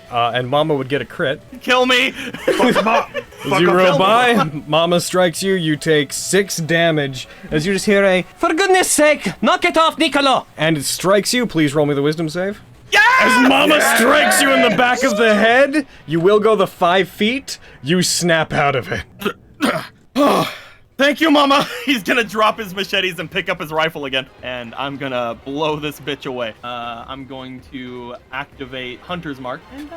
And Mama would get a crit. Kill me! As you roll by, Mama strikes you, you take 6 damage. As you just hear a, For goodness sake, knock it off, Nicolo! and it strikes you. Please roll me the wisdom save. Yeah! As Mama strikes you in the back of the head, you will go the 5 feet. You snap out of it. Thank you, Mama. He's gonna drop his machetes and pick up his rifle again, and I'm gonna blow this bitch away. I'm going to activate Hunter's Mark, and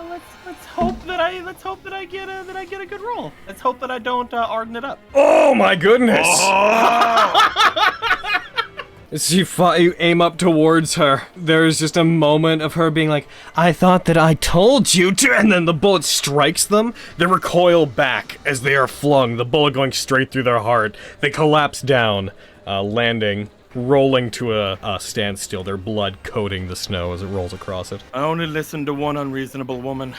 let's hope that I get a good roll. Let's hope that I don't Arden it up. Oh my goodness! As you aim up towards her, there's just a moment of her being like, I thought that I told you to, and then the bullet strikes them. They recoil back as they are flung, the bullet going straight through their heart. They collapse down, landing, rolling to a standstill, their blood coating the snow as it rolls across it. I only listened to one unreasonable woman.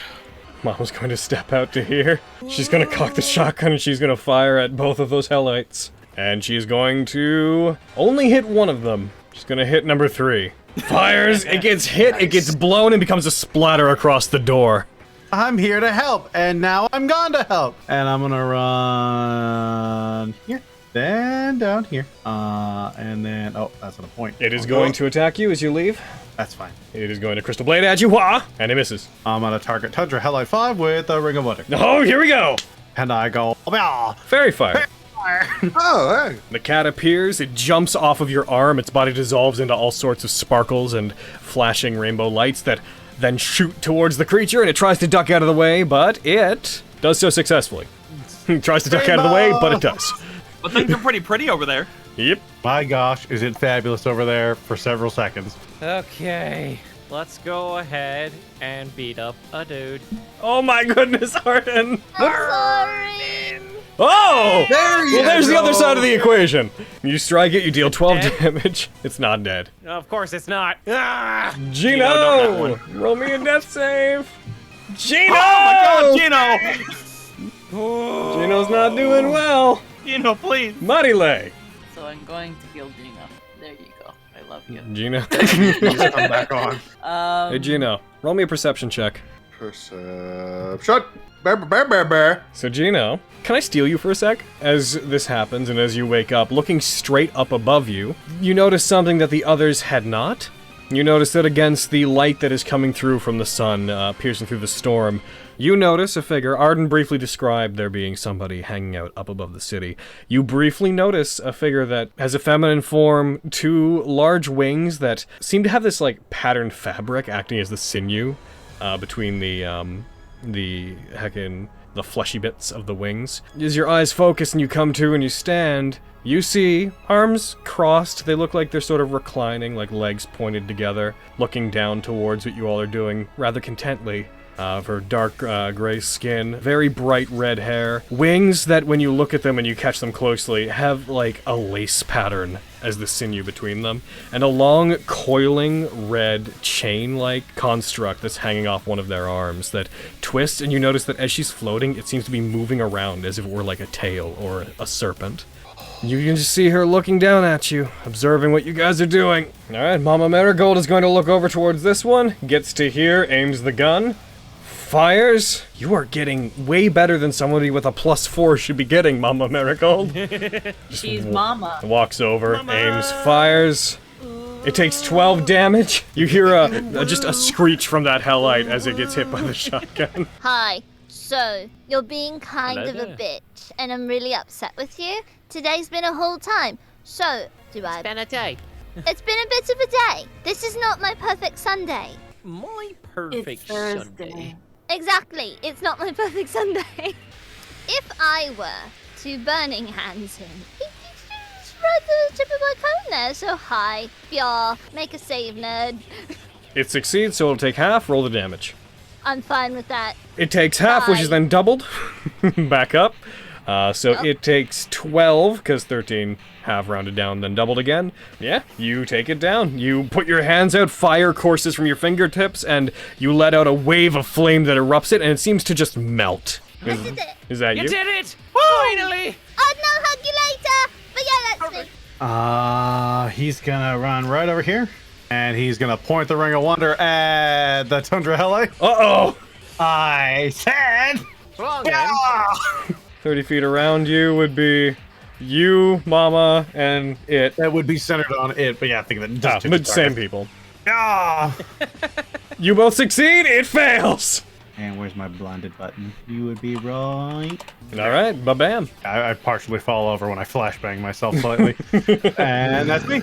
Mama's going to step out to here. She's going to cock the shotgun and she's going to fire at both of those Hellites. And she's going to only hit one of them. She's going to hit number 3. Fires, it gets hit, nice. It gets blown and becomes a splatter across the door. I'm here to help, and now I'm gone to help. And I'm going to run here, then down here. And then, oh, that's on a point. It is going to attack you as you leave. That's fine. It is going to Crystal Blade at you, and it misses. I'm going to target Tundra Hellite 5 with a Ring of Wonder. Oh, here we go. And I go, Fairy Fire. Oh, hey. The cat appears, it jumps off of your arm, its body dissolves into all sorts of sparkles and flashing rainbow lights that then shoot towards the creature, and it tries to duck out of the way, but it does so successfully. It tries to duck out of the way, but it does. But things are pretty over there. Yep. My gosh, is it fabulous over there for several seconds. Okay, let's go ahead and beat up a dude. Oh my goodness, Arden! Sorry! Oh! There's the other go. side of the equation. You strike it, you deal 12 damage. It's not dead. Of course it's not. Ah! Gino! Roll me a death save. Gino! Oh my god, Gino! Gino's not doing well. Gino, please. Marile. So I'm going to kill Gino. There you go. I love you. Gino. Just come back on. Hey, Gino. Roll me a perception check. Perception. Bear. So, Gino, can I steal you for a sec? As this happens and as you wake up, looking straight up above you, you notice something that the others had not. You notice that against the light that is coming through from the sun, piercing through the storm, you notice a figure. Arden briefly described there being somebody hanging out up above the city. You briefly notice a figure that has a feminine form, 2 large wings that seem to have this, like, patterned fabric acting as the sinew between the fleshy bits of the wings. As your eyes focus and you come to and you stand, you see arms crossed. They look like they're sort of reclining, like legs pointed together, looking down towards what you all are doing rather contently. Of her dark gray skin, very bright red hair, wings that when you look at them and you catch them closely have like a lace pattern as the sinew between them, and a long coiling red chain-like construct that's hanging off one of their arms that twists, and you notice that as she's floating it seems to be moving around as if it were like a tail or a serpent. You can just see her looking down at you, observing what you guys are doing. Alright, Mama Marigold is going to look over towards this one, gets to here, aims the gun, fires. You are getting way better than somebody with a +4 should be getting, Mama Marigold. She's Mama. Walks over, aims, fires. It takes 12 damage. You hear just a screech from that Hellite as it gets hit by the shotgun. Hi. So, you're being kind of a bitch, and I'm really upset with you. Today's been a whole time. So, It's been a day. It's been a bit of a day. This is not my perfect Sunday. My perfect Sunday. Exactly. It's not my perfect Sunday. If I were to Burning Hands him, it's right at the tip of my cone there. So hi, yeah, make a save, nerd. It succeeds, so it'll take half. Roll the damage. I'm fine with that. It takes half, which is then doubled. Back up. It takes 12, because 13 half rounded down, then doubled again. Yeah, you take it down. You put your hands out, fire courses from your fingertips, and you let out a wave of flame that erupts it, and it seems to just melt. I did it. Is that you? You did it! Finally! I'd now hug you later. But yeah, let's see. He's gonna run right over here, and he's gonna point the Ring of Wonder at the Tundra Hellite. Uh-oh! I said... Wrong, 30 feet around you would be you, Mama, and it. That would be centered on it, but yeah, I think that just same people. Ah! You both succeed, it fails! And where's my blinded button? You would be right. Alright, ba-bam. I partially fall over when I flashbang myself slightly. And that's me.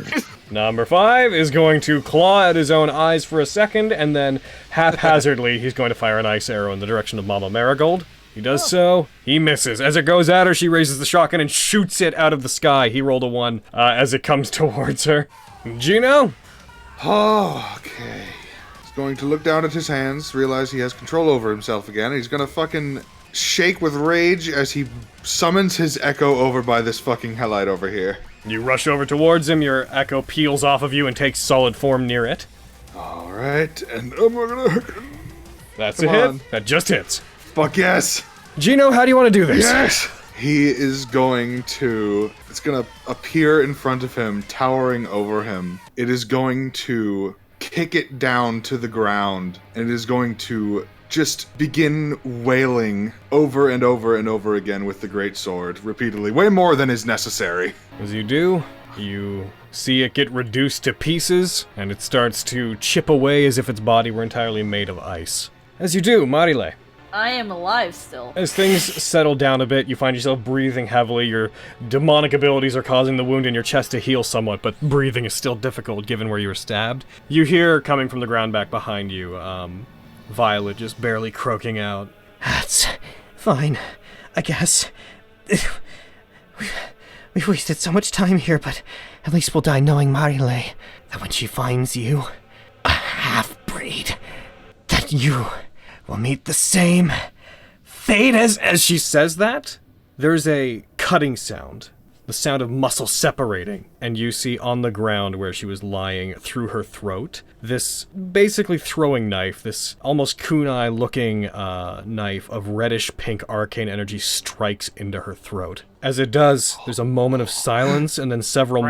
Number 5 is going to claw at his own eyes for a second, and then haphazardly he's going to fire an ice arrow in the direction of Mama Marigold. He does so. He misses. As it goes at her, she raises the shotgun and shoots it out of the sky. He rolled a 1 as it comes towards her. Gino? Oh, okay. He's going to look down at his hands, realize he has control over himself again, and he's gonna fucking shake with rage as he summons his echo over by this fucking hellite over here. You rush over towards him, your echo peels off of you and takes solid form near it. Alright, and I'm gonna... That's a hit. That just hits. Fuck yes! Gino, how do you want to do this? Yes! He is going to... It's gonna appear in front of him, towering over him. It is going to kick it down to the ground, and it is going to just begin wailing over and over and over again with the great sword, repeatedly. Way more than is necessary. As you do, you see it get reduced to pieces, and it starts to chip away as if its body were entirely made of ice. As you do, Marile. I am alive still. As things settle down a bit, you find yourself breathing heavily. Your demonic abilities are causing the wound in your chest to heal somewhat, but breathing is still difficult given where you were stabbed. You hear, coming from the ground back behind you, Violet just barely croaking out. That's fine, I guess. We've wasted so much time here, but at least we'll die knowing, Marile, that when she finds you, a half-breed, that you will meet the same fate as... As she says that, there's a cutting sound. The sound of muscle separating, and you see on the ground where she was lying through her throat, this basically throwing knife, this almost kunai-looking knife of reddish-pink arcane energy strikes into her throat. As it does, there's a moment of silence, and then several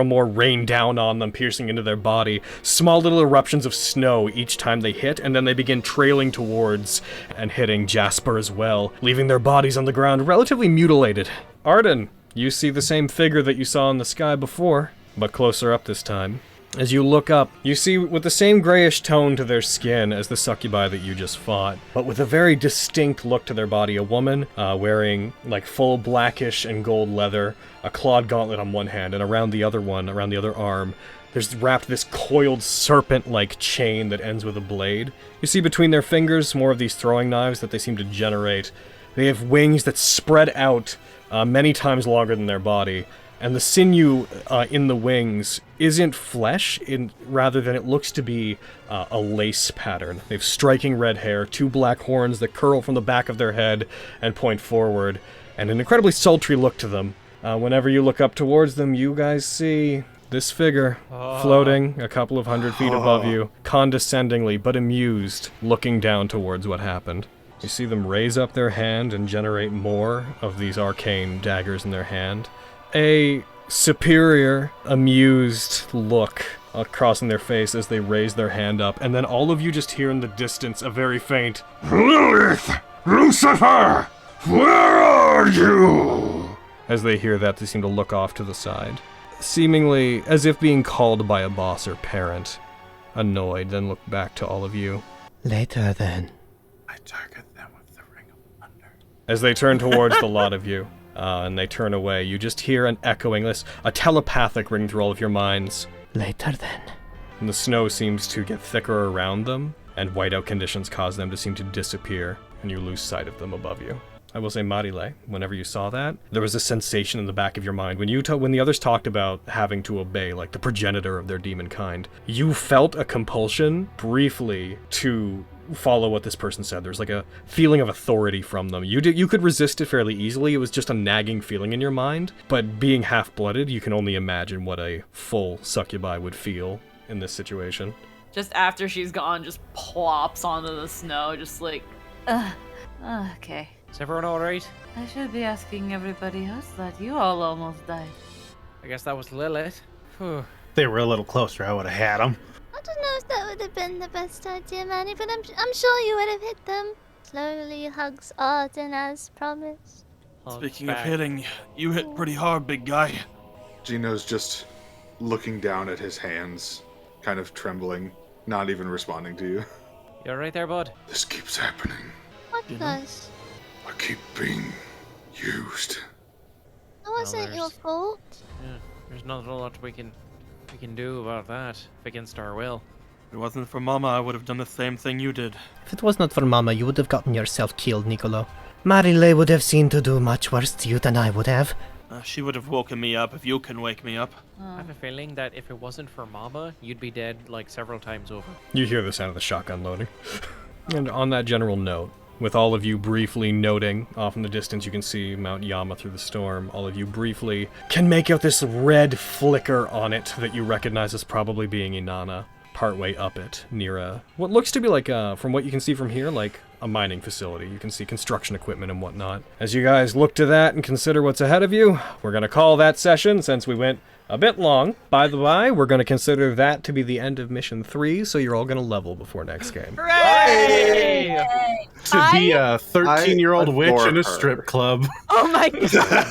more rain down on them, piercing into their body. Small little eruptions of snow each time they hit, and then they begin trailing towards and hitting Jasper as well, leaving their bodies on the ground relatively mutilated. Arden, you see the same figure that you saw in the sky before, but closer up this time. As you look up, you see with the same grayish tone to their skin as the succubi that you just fought, but with a very distinct look to their body, a woman wearing like full blackish and gold leather, a clawed gauntlet on one hand, and around the other arm, there's wrapped this coiled serpent-like chain that ends with a blade. You see between their fingers more of these throwing knives that they seem to generate. They have wings that spread out many times longer than their body, and the sinew in the wings isn't flesh, rather than it looks to be a lace pattern. They have striking red hair, 2 black horns that curl from the back of their head and point forward, and an incredibly sultry look to them. Whenever you look up towards them, you guys see this figure floating a couple of 100 feet above you, condescendingly but amused, looking down towards what happened. You see them raise up their hand and generate more of these arcane daggers in their hand. A superior, amused look crossing their face as they raise their hand up, and then all of you just hear in the distance a very faint, "Lilith! Lucifer! Where are you?" As they hear that, they seem to look off to the side, seemingly as if being called by a boss or parent. Annoyed, then look back to all of you. Later, then. I target them with the Ring of Thunder. As they turn towards the lot of you, and they turn away, you just hear an echoing, a telepathic ring through all of your minds. Later, then. And the snow seems to get thicker around them, and whiteout conditions cause them to seem to disappear, and you lose sight of them above you. I will say, Marile, whenever you saw that, there was a sensation in the back of your mind. When the others talked about having to obey, like the progenitor of their demon kind, you felt a compulsion, briefly, to follow what this person said. There's like a feeling of authority from them. You could resist it fairly easily. It was just a nagging feeling in your mind. But being half-blooded, you can only imagine what a full succubi would feel in this situation. Just after she's gone, just plops onto the snow, just like, okay. Is everyone alright? I should be asking everybody else that. You all almost died. I guess that was Lilith. Whew. They were a little closer, I would have had them. I don't know if that would have been the best idea, Manny, but I'm sure you would have hit them. Slowly hugs Arden as promised. Speaking of hitting, you hit pretty hard, big guy. Gino's just looking down at his hands, kind of trembling, not even responding to you. You alright there, bud? This keeps happening. What does? I keep being used. It wasn't your fault. Yeah, there's not a lot we can do about that against our will. If it wasn't for Mama, I would have done the same thing you did. If it was not for Mama, you would have gotten yourself killed, Nicolo. Marile would have seen to do much worse to you than I would have. She would have woken me up if you can wake me up. I have a feeling that if it wasn't for Mama, you'd be dead like several times over. You hear the sound of the shotgun loading. And on that general note, with all of you briefly noting, off in the distance you can see Mount Yama through the storm, all of you briefly can make out this red flicker on it that you recognize as probably being Inanna, partway up it, near what looks to be like, from what you can see from here, like a mining facility. You can see construction equipment and whatnot. As you guys look to that and consider what's ahead of you, we're going to call that session, since we went a bit long. By the way, we're going to consider that to be the end of Mission 3, so you're all going to level before next game. Hooray! To be a 13-year-old witch in a strip club. Oh my god.